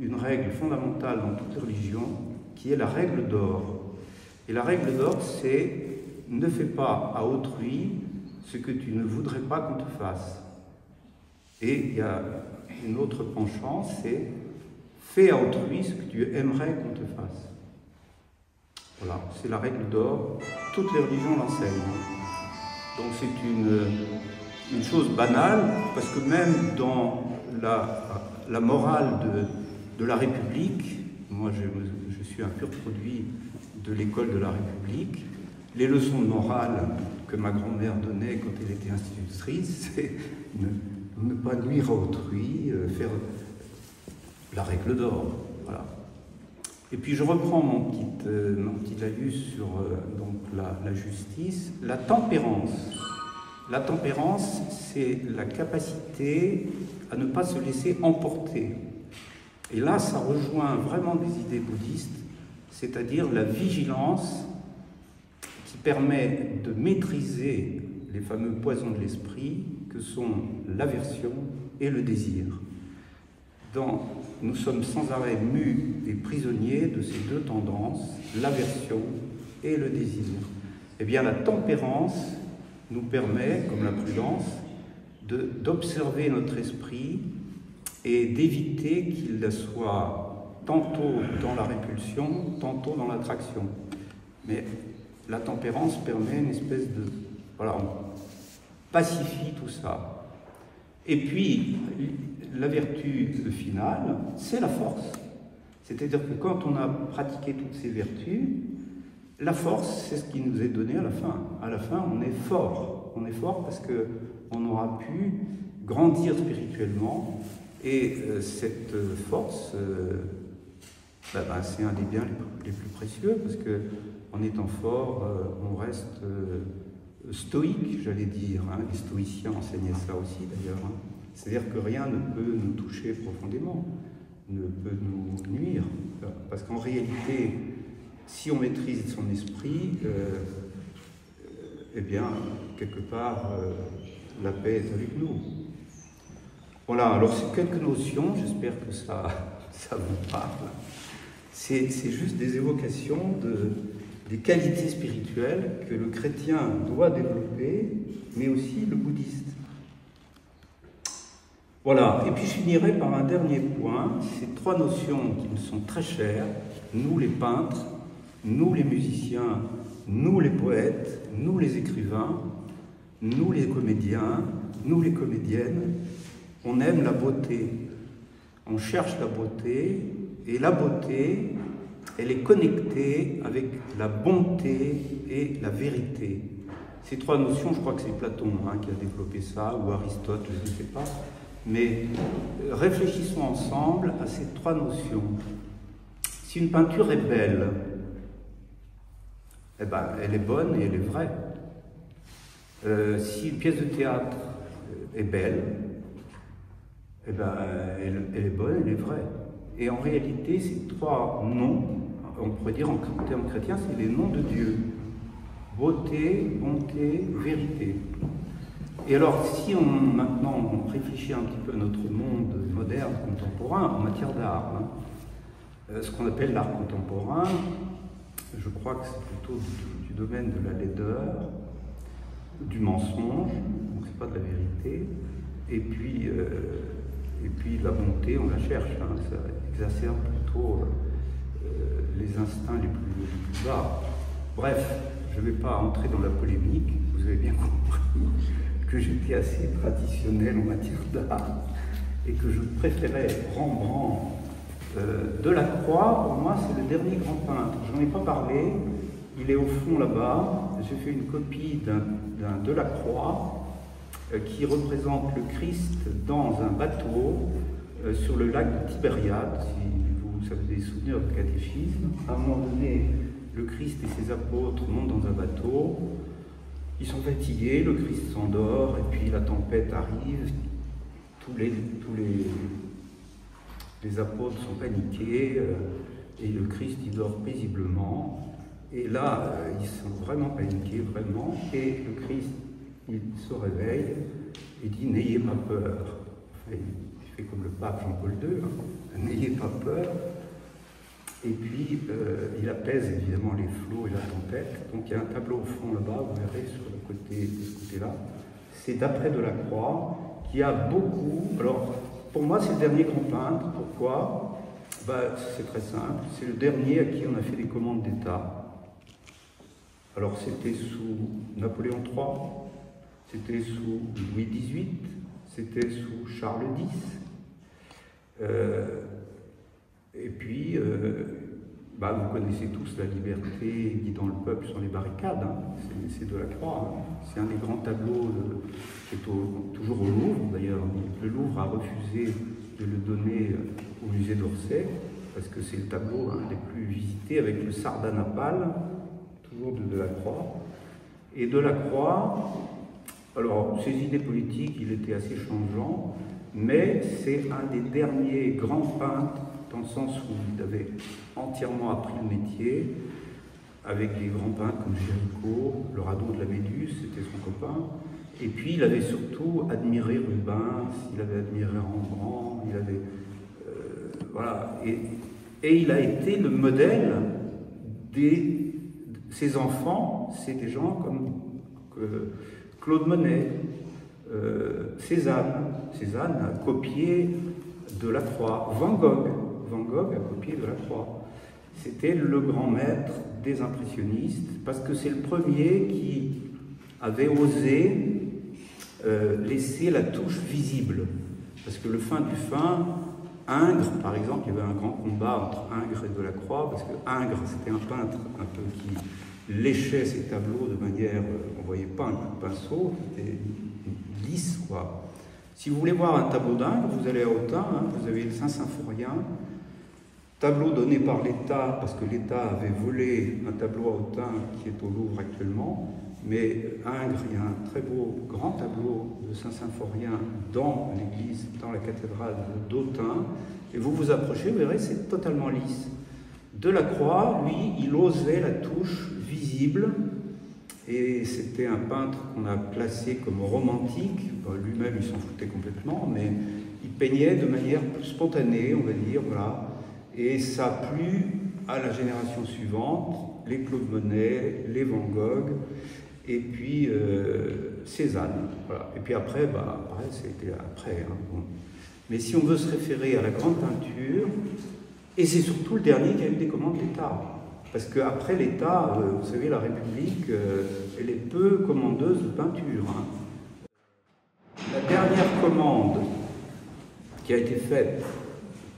S1: une règle fondamentale dans toutes les religions, qui est la règle d'or. Et la règle d'or, c'est ne fais pas à autrui ce que tu ne voudrais pas qu'on te fasse. Et il y a une autre penchant, c'est fais à autrui ce que tu aimerais qu'on te fasse. Voilà, c'est la règle d'or. Toutes les religions l'enseignent. Donc c'est une chose banale, parce que même dans la morale de la République, moi je suis un pur produit de l'école de la République, les leçons de morale que ma grand-mère donnait quand elle était institutrice, c'est ne pas nuire à autrui, faire la règle d'or. Voilà. Et puis je reprends mon petit laïus sur donc la justice, la tempérance. La tempérance, c'est la capacité à ne pas se laisser emporter. Et là, ça rejoint vraiment des idées bouddhistes, c'est-à-dire la vigilance qui permet de maîtriser les fameux poisons de l'esprit que sont l'aversion et le désir. Nous sommes sans arrêt mus et prisonniers de ces deux tendances, l'aversion et le désir. Eh bien, la tempérance nous permet, comme la prudence, d'observer notre esprit et d'éviter qu'il soit tantôt dans la répulsion, tantôt dans l'attraction. Mais la tempérance permet une espèce de... Voilà, on pacifie tout ça. Et puis, la vertu finale, c'est la force. C'est-à-dire que quand on a pratiqué toutes ces vertus, la force, c'est ce qui nous est donné à la fin. À la fin, on est fort. On est fort parce qu'on aura pu grandir spirituellement. Et cette force, c'est un des biens les plus précieux, parce qu'en étant fort, on reste stoïque, j'allais dire. Hein. Les stoïciens enseignaient ça aussi, d'ailleurs. Hein. C'est-à-dire que rien ne peut nous toucher profondément, ne peut nous nuire. Parce qu'en réalité, si on maîtrise son esprit, eh bien, quelque part, la paix est avec nous. Voilà, alors c'est quelques notions, j'espère que ça vous parle. C'est juste des évocations des qualités spirituelles que le chrétien doit développer, mais aussi le bouddhiste. Voilà, et puis je finirai par un dernier point, ces trois notions qui me sont très chères, nous les peintres, nous les musiciens, nous les poètes, nous les écrivains, nous les comédiens, nous les comédiennes, on aime la beauté, on cherche la beauté, et la beauté, elle est connectée avec la bonté et la vérité. Ces trois notions, je crois que c'est Platon qui a développé ça, ou Aristote, je ne sais pas, mais réfléchissons ensemble à ces trois notions. Si une peinture est belle, eh ben, elle est bonne et elle est vraie. Si une pièce de théâtre est belle, eh ben, elle est bonne, elle est vraie. Et en réalité, ces trois noms, on pourrait dire en termes chrétiens, c'est les noms de Dieu. Beauté, bonté, vérité. Et alors, si maintenant on réfléchit un petit peu à notre monde moderne, contemporain, en matière d'art, ce qu'on appelle l'art contemporain, je crois que c'est plutôt du domaine de la laideur, du mensonge, donc c'est pas de la vérité, et puis la bonté, on la cherche, ça exacerbe plutôt les instincts les plus bas. Bref, je je ne vais pas entrer dans la polémique, vous avez bien compris que j'étais assez traditionnel en matière d'art et que je préférais Rembrandt. Delacroix, pour moi, c'est le dernier grand peintre. J'en ai pas parlé, il est au fond là-bas. J'ai fait une copie d'un Delacroix qui représente le Christ dans un bateau sur le lac de Tibériade, si vous avez des souvenirs de catéchisme. À un moment donné, le Christ et ses apôtres montent dans un bateau, ils sont fatigués, le Christ s'endort, et puis la tempête arrive, tous les apôtres sont paniqués, et le Christ il dort paisiblement, et là ils sont vraiment paniqués, vraiment, et le Christ il se réveille et dit « N'ayez pas peur ». Enfin, il fait comme le pape Jean-Paul II, hein, « N'ayez pas peur ». Et puis, il apaise évidemment les flots et la tempête. Donc il y a un tableau au fond là-bas, vous verrez sur le côté, de ce côté-là. C'est d'après Delacroix, qui a beaucoup... Alors, pour moi, c'est le dernier grand peintre. Pourquoi? C'est très simple. C'est le dernier à qui on a fait des commandes d'État. Alors, c'était sous Napoléon III, c'était sous Louis XVIII, c'était sous Charles X. Et puis, vous connaissez tous La liberté guidant le peuple sur les barricades, hein. C'est Delacroix. Hein. C'est un des grands tableaux qui est toujours au Louvre. D'ailleurs, le Louvre a refusé de le donner au musée d'Orsay, parce que c'est le tableau des plus visités, avec le Sardanapale, toujours de Delacroix. Et Delacroix, alors ses idées politiques, il était assez changeant, mais c'est un des derniers grands peintres, dans le sens où il avait entièrement appris le métier, avec des grands peintres comme Géricault, le radeau de la Méduse, c'était son copain. Et puis il avait surtout admiré Rubens, il avait admiré Rembrandt, il avait... voilà. Et il a été le modèle de ses enfants, c'est des gens comme Claude Monet, Cézanne. Cézanne a copié Delacroix. Van Gogh a copié Delacroix. C'était le grand maître des impressionnistes, parce que c'est le premier qui avait osé laisser la touche visible. Parce que le fin du fin, Ingres, par exemple, il y avait un grand combat entre Ingres et Delacroix, parce que Ingres, c'était un peintre un peu qui léchait ses tableaux de manière, on ne voyait pas un coup de pinceau, c'était lisse, quoi. Si vous voulez voir un tableau d'Ingres, vous allez à Autun, hein, vous avez le Saint-Symphorien, tableau donné par l'État, parce que l'État avait volé un tableau à Autun qui est au Louvre actuellement, mais à Ingres, il y a un très beau grand tableau de Saint-Symphorien dans l'église, dans la cathédrale d'Autun, et vous vous approchez, vous verrez, c'est totalement lisse. Delacroix, lui, il osait la touche visible, et c'était un peintre qu'on a classé comme romantique. Lui-même, il s'en foutait complètement, mais il peignait de manière plus spontanée, on va dire, voilà. Et ça a plu à la génération suivante, les Claude Monet, les Van Gogh, et puis Cézanne. Voilà. Et puis après, c'était après. Hein, bon. Mais si on veut se référer à la grande peinture, et c'est surtout le dernier qui a eu des commandes d'État. Parce qu'après l'État, vous savez, la République, elle est peu commandeuse de peinture. Hein. La dernière commande qui a été faite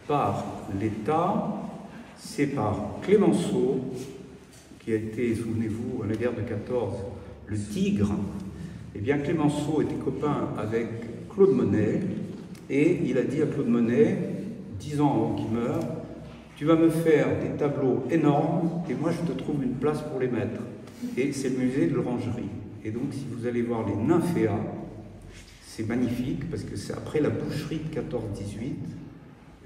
S1: par l'État, c'est par Clémenceau, qui a été, souvenez-vous, à la guerre de 14, le Tigre. Eh bien, Clémenceau était copain avec Claude Monet, et il a dit à Claude Monet, 10 ans avant qu'il meure, tu vas me faire des tableaux énormes et moi je te trouve une place pour les mettre. Et c'est le musée de l'Orangerie. Et donc si vous allez voir les nymphéas, c'est magnifique parce que c'est après la boucherie de 14-18.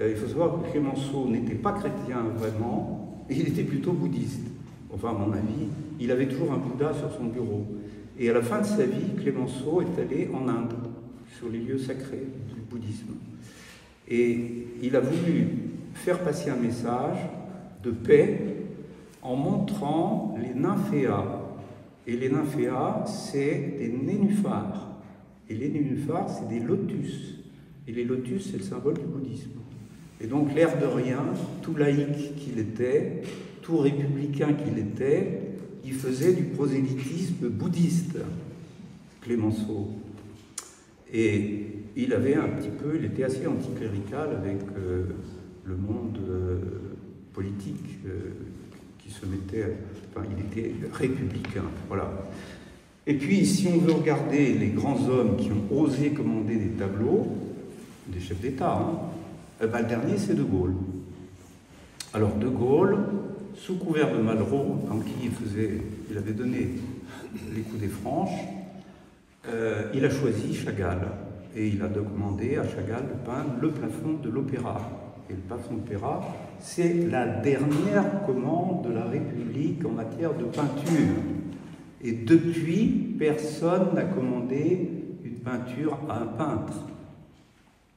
S1: Il faut savoir que Clémenceau n'était pas chrétien vraiment, il était plutôt bouddhiste. Enfin à mon avis, il avait toujours un Bouddha sur son bureau. Et à la fin de sa vie, Clémenceau est allé en Inde, sur les lieux sacrés du bouddhisme. Et il a voulu faire passer un message de paix en montrant les nymphéas. Et les nymphéas, c'est des nénuphars. Et les nénuphars, c'est des lotus. Et les lotus, c'est le symbole du bouddhisme. Et donc, l'air de rien, tout laïc qu'il était, tout républicain qu'il était, il faisait du prosélytisme bouddhiste, Clémenceau. Et il était assez anticlérical avec le monde politique qui se mettait, enfin, il était républicain, voilà. Et puis, si on veut regarder les grands hommes qui ont osé commander des tableaux, des chefs d'État, le dernier, c'est De Gaulle. Alors, De Gaulle, sous couvert de Malraux, en qui il avait donné les coups des franches, il a choisi Chagall. Et il a demandé à Chagall de peindre le plafond de l'Opéra. Et le plafond de l'Opéra, c'est la dernière commande de la République en matière de peinture. Et depuis, personne n'a commandé une peinture à un peintre.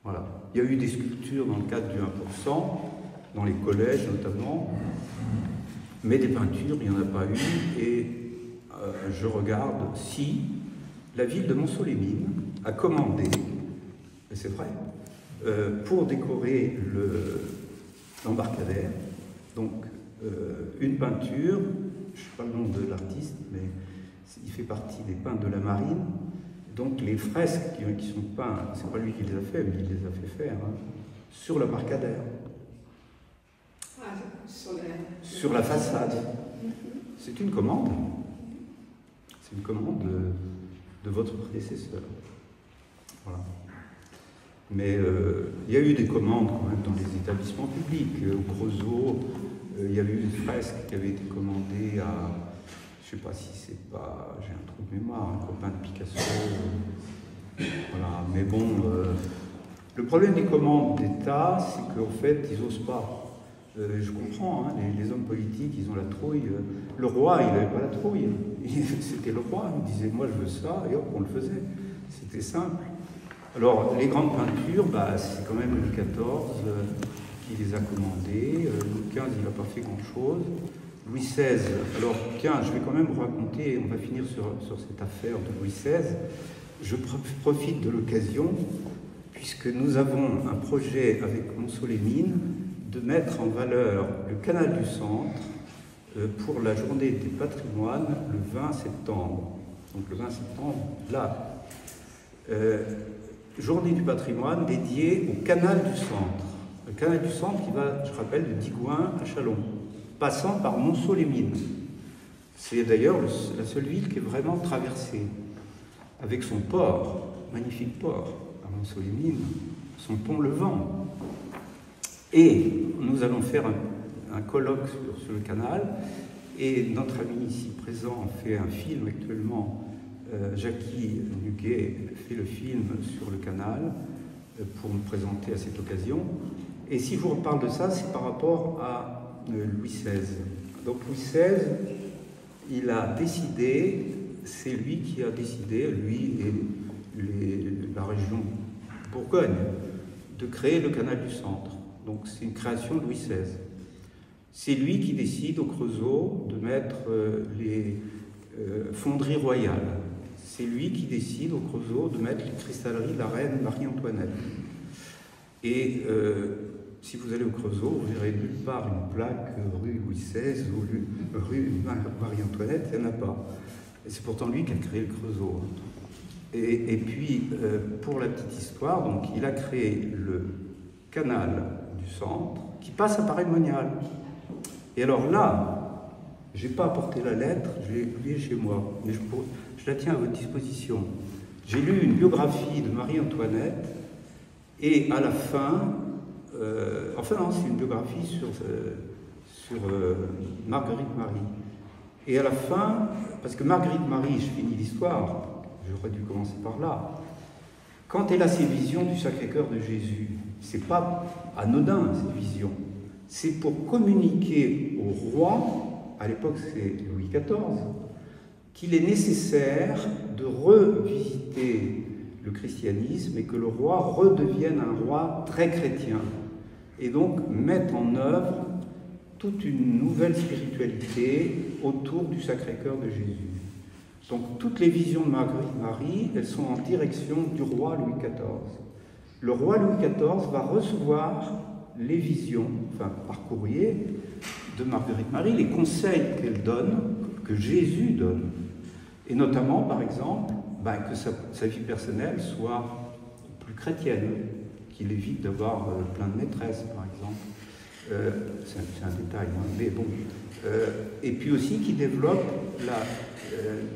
S1: Voilà. Il y a eu des sculptures dans le cadre du 1%, dans les collèges notamment, mais des peintures, il n'y en a pas eu. Et je regarde si la ville de Montceau-les-Mines a commandé, et c'est vrai, pour décorer l'embarcadère, donc une peinture, je ne sais pas le nom de l'artiste, mais il fait partie des peintres de la marine. Donc les fresques qui sont peintes, c'est pas lui qui les a fait, mais il les a fait faire, sur l'embarcadère. Ah, sur la façade. C'est une commande. C'est une commande de votre prédécesseur. Voilà. Mais il y a eu des commandes quand même dans les établissements publics. Au Creusot, il y avait eu une fresque qui avait été commandée à, je ne sais pas si c'est pas, j'ai un trou de mémoire, un copain de Picasso. Voilà. Mais bon, le problème des commandes d'État, c'est qu'en fait, ils n'osent pas. Je comprends, hein, les hommes politiques, ils ont la trouille. Le roi, il n'avait pas la trouille. C'était le roi, il disait, moi je veux ça, et hop, on le faisait. C'était simple. Alors, les grandes peintures, c'est quand même Louis XIV qui les a commandées. Louis XV, il n'a pas fait grand-chose. Louis XVI, alors tiens, je vais quand même vous raconter, on va finir sur cette affaire de Louis XVI. Je profite de l'occasion, puisque nous avons un projet avec Montceau-les-Mines de mettre en valeur le canal du Centre pour la journée des patrimoines le 20 septembre. Donc le 20 septembre, là. Journée du patrimoine dédiée au canal du Centre. Le canal du Centre qui va, je rappelle, de Digoin à Châlons, passant par Montceau-les-Mines. C'est d'ailleurs la seule ville qui est vraiment traversée, avec son port, magnifique port, à Montceau-les-Mines, son pont Levant. Et nous allons faire un colloque sur le canal, et notre ami ici présent fait un film actuellement. Jackie Nuguet fait le film sur le canal pour nous présenter à cette occasion. Et si je vous reparle de ça, c'est par rapport à Louis XVI. Donc Louis XVI, il a décidé, c'est lui qui a décidé, lui et la région Bourgogne, de créer le canal du Centre. Donc c'est une création de Louis XVI. C'est lui qui décide au Creusot de mettre les fonderies royales. C'est lui qui décide au Creusot de mettre les cristalleries de la reine Marie-Antoinette. Et si vous allez au Creusot, vous verrez nulle part une plaque rue Louis XVI ou rue Marie-Antoinette, il n'y en a pas. Et c'est pourtant lui qui a créé le Creusot. Et puis, pour la petite histoire, donc, il a créé le canal du Centre qui passe à Paray-le-Monial. Et alors là, je n'ai pas apporté la lettre, je l'ai oubliée chez moi, mais je la tiens à votre disposition. J'ai lu une biographie de Marie-Antoinette, et à la fin, enfin non, c'est une biographie sur Marguerite Marie. Et à la fin, parce que Marguerite Marie, je finis l'histoire, j'aurais dû commencer par là, quand elle a ses visions du Sacré-Cœur de Jésus, c'est pas anodin ces visions, c'est pour communiquer au roi, à l'époque c'est Louis XIV, qu'il est nécessaire de revisiter le christianisme et que le roi redevienne un roi très chrétien. Et donc mettre en œuvre toute une nouvelle spiritualité autour du Sacré-Cœur de Jésus. Donc toutes les visions de Marguerite Marie, elles sont en direction du roi Louis XIV. Le roi Louis XIV va recevoir les visions, enfin par courrier, de Marguerite Marie, les conseils qu'elle donne, que Jésus donne. Et notamment, par exemple, que sa vie personnelle soit plus chrétienne, qu'il évite d'avoir plein de maîtresses, par exemple. C'est un détail, hein, mais bon. Et puis aussi qu'il développe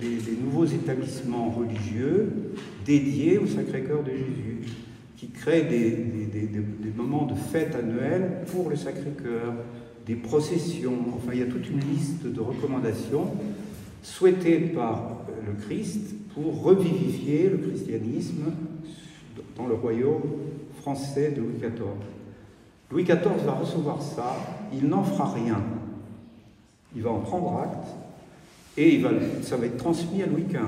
S1: des nouveaux établissements religieux dédiés au Sacré-Cœur de Jésus, qui créent des moments de fête annuels pour le Sacré-Cœur, des processions, enfin il y a toute une liste de recommandations souhaitées par le Christ pour revivifier le christianisme dans le royaume français de Louis XIV. Louis XIV va recevoir ça, il n'en fera rien. Il va en prendre acte et ça va être transmis à Louis XV,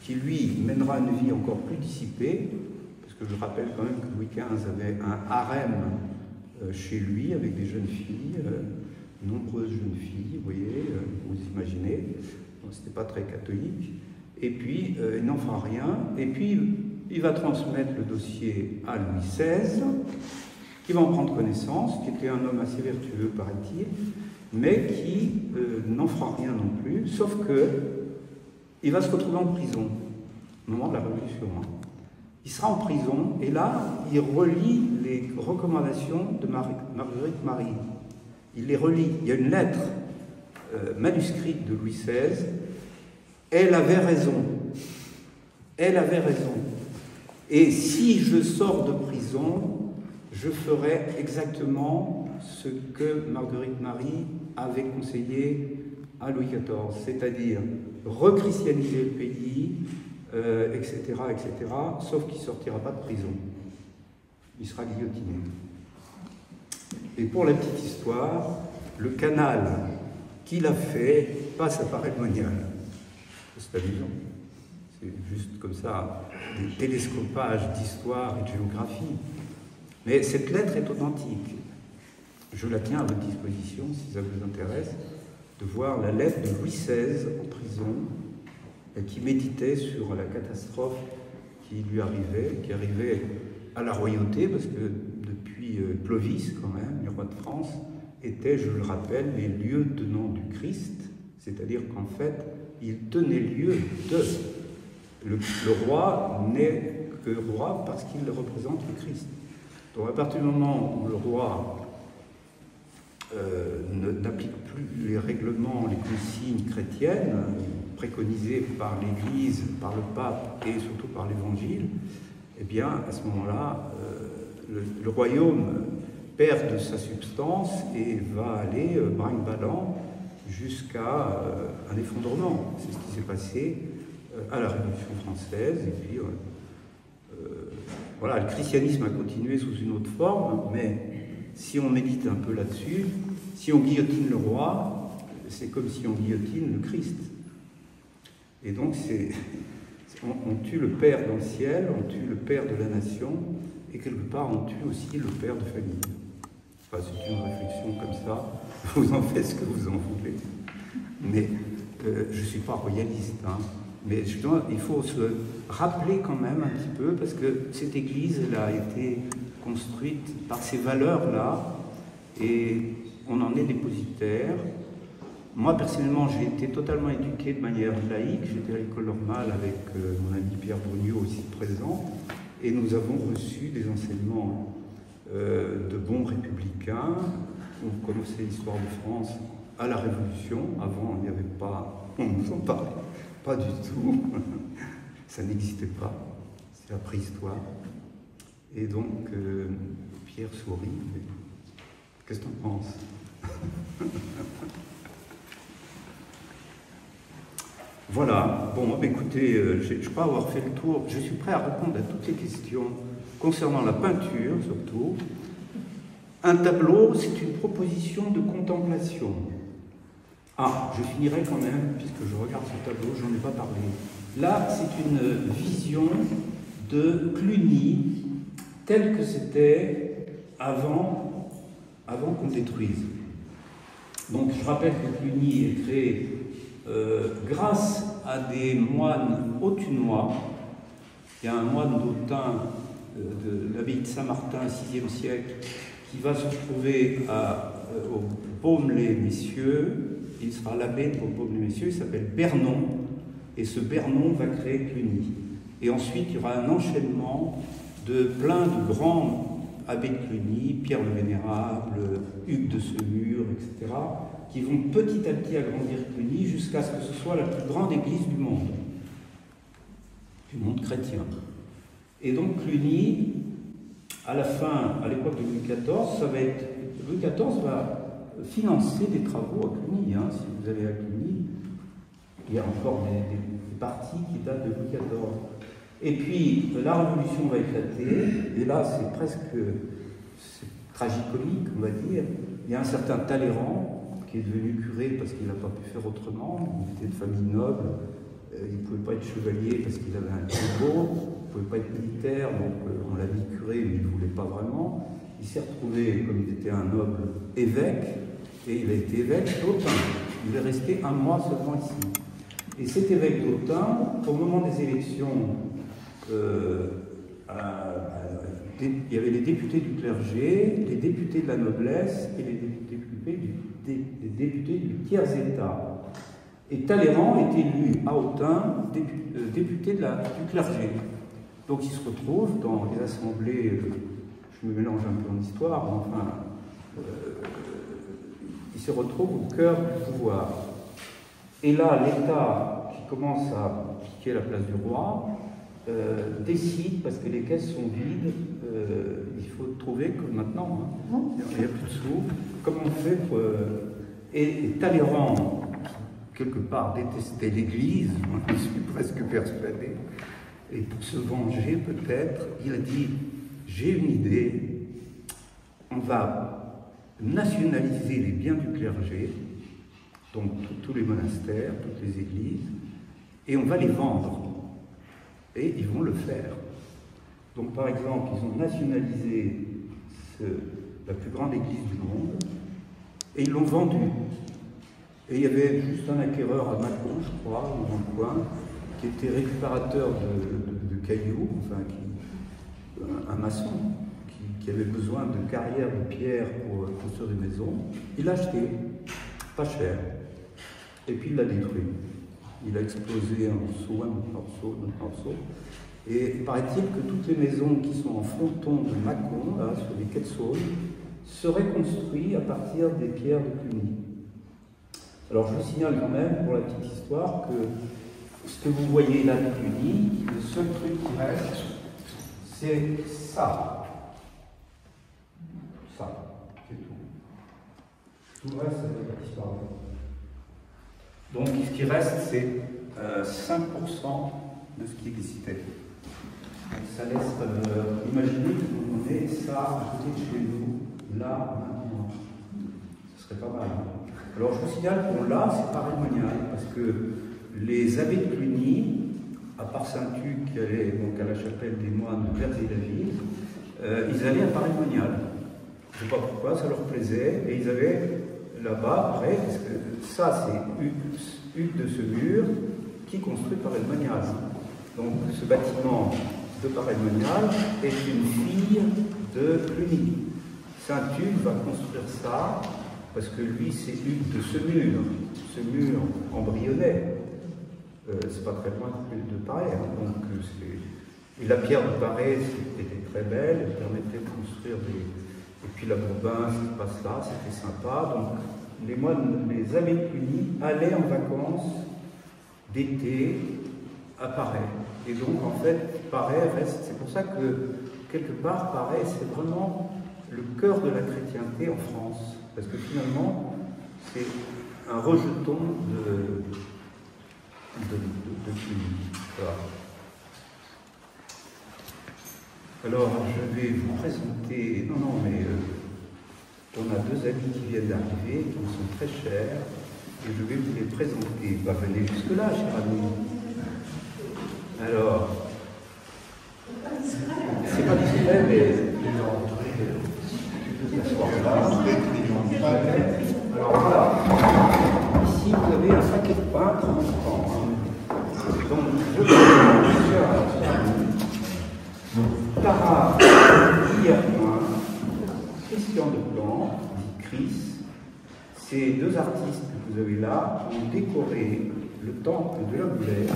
S1: qui lui mènera une vie encore plus dissipée, parce que je rappelle quand même que Louis XV avait un harem chez lui avec des jeunes filles, nombreuses jeunes filles, vous voyez, vous imaginez, donc c'était pas très catholique. Et puis il n'en fera rien, et puis il va transmettre le dossier à Louis XVI, qui va en prendre connaissance, qui était un homme assez vertueux, paraît-il, mais qui n'en fera rien non plus, sauf que il va se retrouver en prison au moment de la Révolution. Hein. Il sera en prison, et là, il relit les recommandations de Marguerite Marie. Il les relit. Il y a une lettre manuscrite de Louis XVI. Elle avait raison. Elle avait raison. Et si je sors de prison, je ferai exactement ce que Marguerite Marie avait conseillé à Louis XIV, c'est-à-dire rechristianiser le pays, etc., etc., sauf qu'il ne sortira pas de prison. Il sera guillotiné. Et pour la petite histoire, le canal qu'il a fait passe à Paray-le-Monial. C'est amusant. C'est juste comme ça, des télescopages d'histoire et de géographie. Mais cette lettre est authentique. Je la tiens à votre disposition, si ça vous intéresse, de voir la lettre de Louis XVI en prison, qui méditait sur la catastrophe qui lui arrivait, qui arrivait à la royauté, parce que depuis Clovis, quand même, le roi de France, était, je le rappelle, les lieutenants du Christ, c'est-à-dire qu'en fait, il tenait lieu de... Le roi n'est que roi parce qu'il représente le Christ. Donc à partir du moment où le roi n'applique plus les règlements, les consignes chrétiennes préconisées par l'Église, par le pape et surtout par l'Évangile, eh bien, à ce moment-là, le royaume perd de sa substance et va aller brinque-ballant jusqu'à un effondrement. C'est ce qui s'est passé à la Révolution française. Et puis, voilà, le christianisme a continué sous une autre forme, mais si on médite un peu là-dessus, si on guillotine le roi, c'est comme si on guillotine le Christ. Et donc, on tue le Père dans le ciel, on tue le Père de la nation, et quelque part, on tue aussi le Père de famille. Enfin, c'est une réflexion comme ça, vous en faites ce que vous en voulez. Mais je ne suis pas royaliste, hein. Mais justement, il faut se rappeler quand même un petit peu, parce que cette Église, elle a été construite par ces valeurs-là, et on en est dépositaire. Moi, personnellement, j'ai été totalement éduqué de manière laïque. J'étais à l'école normale avec mon ami Pierre Brugnaud, aussi présent, et nous avons reçu des enseignements de bons républicains. On connaissait l'histoire de France à la Révolution. Avant, il n'y avait pas... On ne nous en parlait pas du tout. Ça n'existait pas. C'est la préhistoire. Et donc, Pierre sourit. Qu'est-ce que tu en penses? Voilà. Bon, écoutez, je crois avoir fait le tour. Je suis prêt à répondre à toutes les questions concernant la peinture, surtout. Un tableau, c'est une proposition de contemplation. Ah, je finirai quand même, puisque je regarde ce tableau, j'en ai pas parlé. Là, c'est une vision de Cluny, telle que c'était avant qu'on détruise. Donc, je rappelle que Cluny est créé grâce à des moines autunois. Il y a un moine d'Autun de l'abbaye de Saint-Martin, 6e siècle, qui va se trouver au Baume-les-Messieurs, il sera l'abbé de Beaubaume-les-Messieurs, il s'appelle Bernon, et ce Bernon va créer Cluny. Et ensuite, il y aura un enchaînement de plein de grands abbés de Cluny, Pierre le Vénérable, Hugues de Semur, etc., qui vont petit à petit agrandir Cluny jusqu'à ce que ce soit la plus grande église du monde chrétien. Et donc Cluny, à la fin, à l'époque de Louis XIV, ça va être... Louis XIV va financer des travaux à Cluny. Hein. Si vous allez à Cluny, il y a encore des parties qui datent de Louis XIV. Et puis, la Révolution va éclater, et là, c'est presque tragicomique, on va dire. Il y a un certain Talleyrand, qui est devenu curé parce qu'il n'a pas pu faire autrement. Il était de famille noble, il ne pouvait pas être chevalier parce qu'il avait un niveau, il ne pouvait pas être militaire, donc on l'a mis curé, mais il ne voulait pas vraiment. Il s'est retrouvé, comme il était un noble, évêque, et il a été évêque d'Autun. Il est resté un mois seulement ici. Et cet évêque d'Autun, au moment des élections, il y avait les députés du clergé, les députés de la noblesse et les députés du tiers-état. Et Talleyrand est élu à Autun député du clergé. Donc il se retrouve dans les assemblées, je me mélange un peu en histoire, mais enfin, il se retrouve au cœur du pouvoir. Et là, l'État, qui commence à piquer la place du roi, décide, parce que les caisses sont vides, il faut trouver que maintenant, hein, il n'y a plus de sous, comment on fait pour... Et Talleyrand, qui quelque part détestait l'Église, je suis presque persuadé, et pour se venger peut-être, il a dit, j'ai une idée, on va nationaliser les biens du clergé, donc tous les monastères, toutes les églises, et on va les vendre. Et ils vont le faire. Donc par exemple, ils ont nationalisé la plus grande église du monde, et ils l'ont vendue. Et il y avait juste un acquéreur à Mâcon, je crois, ou dans le coin, qui était récupérateur de cailloux, enfin, un maçon, qui avait besoin de carrières de pierre pour construire des maisons. Il l'a acheté, pas cher, et puis il l'a détruit. Il a explosé un morceau. Et paraît-il que toutes les maisons qui sont en fronton de Mâcon, là, sur les quais de Saône, seraient construites à partir des pierres de Cluny. Alors je vous signale quand même, pour la petite histoire, que ce que vous voyez là de Cluny, le seul truc qui reste, c'est ça. Ça, c'est tout. Tout le reste, ça va disparaître. Donc ce qui reste, c'est 5% de ce qui existait. Donc, ça laisse imaginer qu'on ait ça à côté de chez nous, là, maintenant. Ce serait pas mal. Alors je vous signale qu'on l'a, c'est pareil-monial, parce que les abbés de Cluny, à part Saint-Hugues qui allait donc à la chapelle des moines de Verzé-la-Ville, ils allaient à pareil-monial. Je ne sais pas pourquoi, ça leur plaisait, et ils avaient là-bas, pareil, parce que ça c'est Hugues de Semur qui construit Paray-le-Monial. Donc ce bâtiment de Paray-le-Monial est une fille de Cluny. Saint-Hugues va construire ça parce que lui c'est Hugues de Semur embryonnais. C'est pas très loin de Paray. Hein, donc, et la pierre de Paray était très belle, elle permettait de construire des... Et puis la Bourbin, ce qui passe là, c'était sympa. Donc les moines, les abbés de Cluny allaient en vacances d'été à Paray. Et donc en fait, Paray reste, c'est pour ça que quelque part, Paray, c'est vraiment le cœur de la chrétienté en France. Parce que finalement, c'est un rejeton de Cluny. Voilà. Alors, je vais vous présenter... Non, mais on a deux amis qui viennent d'arriver, qui sont très chers, et je vais vous les présenter. Bah, venez jusque-là, cher ami. Alors, c'est pas discret, mais... Alors voilà, ici vous avez un paquet de pain transparent. Donc, je vais Tara Guillermin, Christian Deplan, dit Chris, ces deux artistes vous avez là, ont décoré le temple de la Boulette.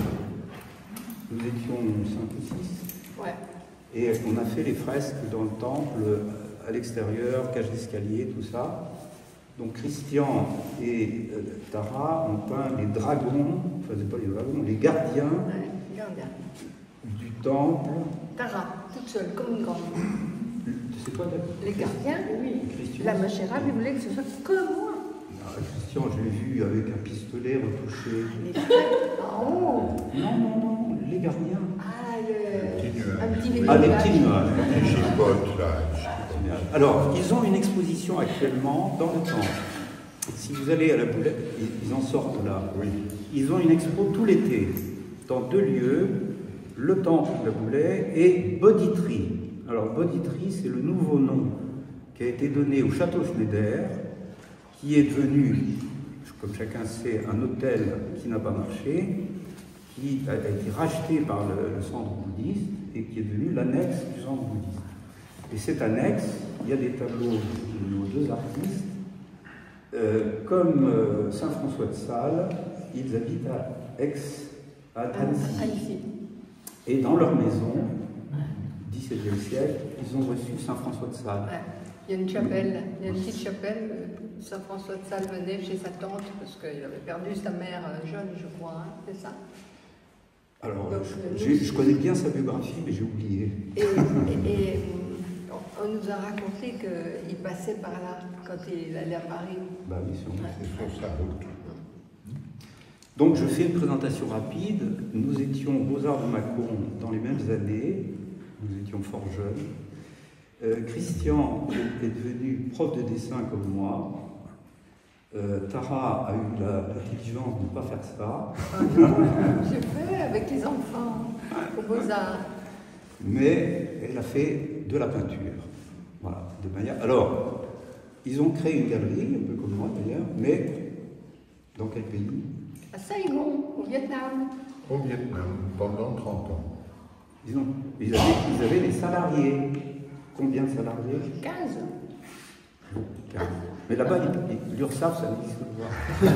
S1: Nous étions 5 ou 6.
S3: Ouais.
S1: Et on a fait les fresques dans le temple, à l'extérieur, cage d'escalier, tout ça. Donc Christian et Tara ont peint les dragons, enfin c'est pas les dragons, les gardiens du temple.
S3: Tara, toute seule, comme une grande.
S1: C'est quoi
S3: les gardiens, oui.
S1: Christian,
S3: La Machera, il voulait que ce soit comme moi.
S1: Christian, je l'ai vu avec un pistolet retouché.
S3: Les frères en haut.
S1: Non, les gardiens.
S3: Ah,
S4: un petit
S3: nuage.
S1: Ah, les petits nuages.
S4: Les chicottes, là.
S1: Alors, ils ont une exposition actuellement dans le temple. Si vous allez à la Boulette, ils en sortent là.
S4: Oui.
S1: Ils ont une expo tout l'été, dans 2 lieux, le temple de la Boulette et Bodhi-Tree. Alors, Bodhi-Tree, c'est le nouveau nom qui a été donné au Château Schneider, qui est devenu, comme chacun sait, un hôtel qui n'a pas marché, qui a été racheté par le centre bouddhiste et qui est devenu l'annexe du centre bouddhiste. Et cette annexe, il y a des tableaux de nos 2 artistes. Comme Saint François de Sales, ils habitent à Aix, à Annecy. Et dans leur maison, au XVIIe siècle, ils ont reçu Saint François de Sales.
S3: Ouais. Il y a une chapelle, il y a une petite chapelle. Saint François de Sales venait chez sa tante parce qu'il avait perdu sa mère jeune, je crois, hein, c'est ça?
S1: Alors, je connais bien sa biographie, mais j'ai oublié.
S3: Et on nous a raconté qu'il passait par là quand il allait à Paris.
S1: Bah oui, sûrement.
S4: C'est sur sa route.
S1: Donc, je fais une présentation rapide. Nous étions aux Beaux-Arts de Mâcon dans les mêmes années. Nous étions fort jeunes. Christian est devenu prof de dessin comme moi. Tara a eu l'intelligence de ne pas faire ça.
S3: J'ai fait avec les enfants aux Beaux-Arts.
S1: Mais elle a fait de la peinture. Voilà, de manière. Alors, ils ont créé une galerie, un peu comme moi d'ailleurs, mais dans quel pays?
S3: À Saigon, au Vietnam.
S4: Au Vietnam, pendant 30 ans.
S1: Ils avaient des salariés. Combien de salariés?
S3: 15.
S1: 15. Mais là-bas, l'URSSAF, ça n'existe pas. Donc,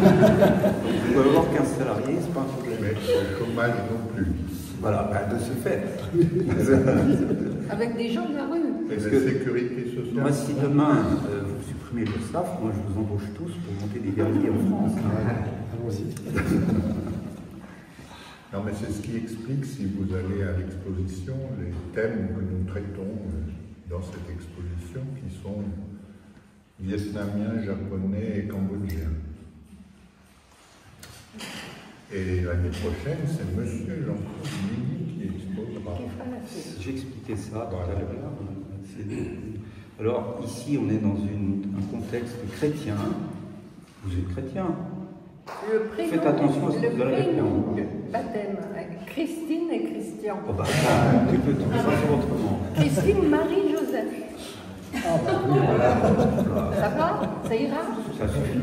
S1: vous pouvez avoir 15 salariés, c'est pas un problème.
S4: Mais le chômage non plus.
S1: Voilà, de ce fait.
S3: Avec des gens de la rue.
S4: Et
S1: Parce
S4: la
S1: que
S4: sécurité sociale.
S1: Moi, si demain vous supprimez l'URSSAF, moi je vous embauche tous pour monter des galeries en France.
S2: Allons-y.
S4: Non, mais c'est ce qui explique, si vous allez à l'exposition, les thèmes que nous traitons dans cette exposition, qui sont vietnamiens, japonais et cambodgiens. Et l'année prochaine, c'est Monsieur Jean-Claude Mini qui exposera.
S1: J'ai expliqué ça tout à l'heure. Alors, ici, on est dans un contexte chrétien. Vous êtes chrétien.
S3: Le prénom,
S1: Faites attention à ce que vous allez répondre.
S3: le baptême, avec Christine et Christian.
S1: Oh bah, tu peux tout faire autrement.
S3: Christine Marie-Joseph. Ça va? Ça ira?
S1: Ça suffit.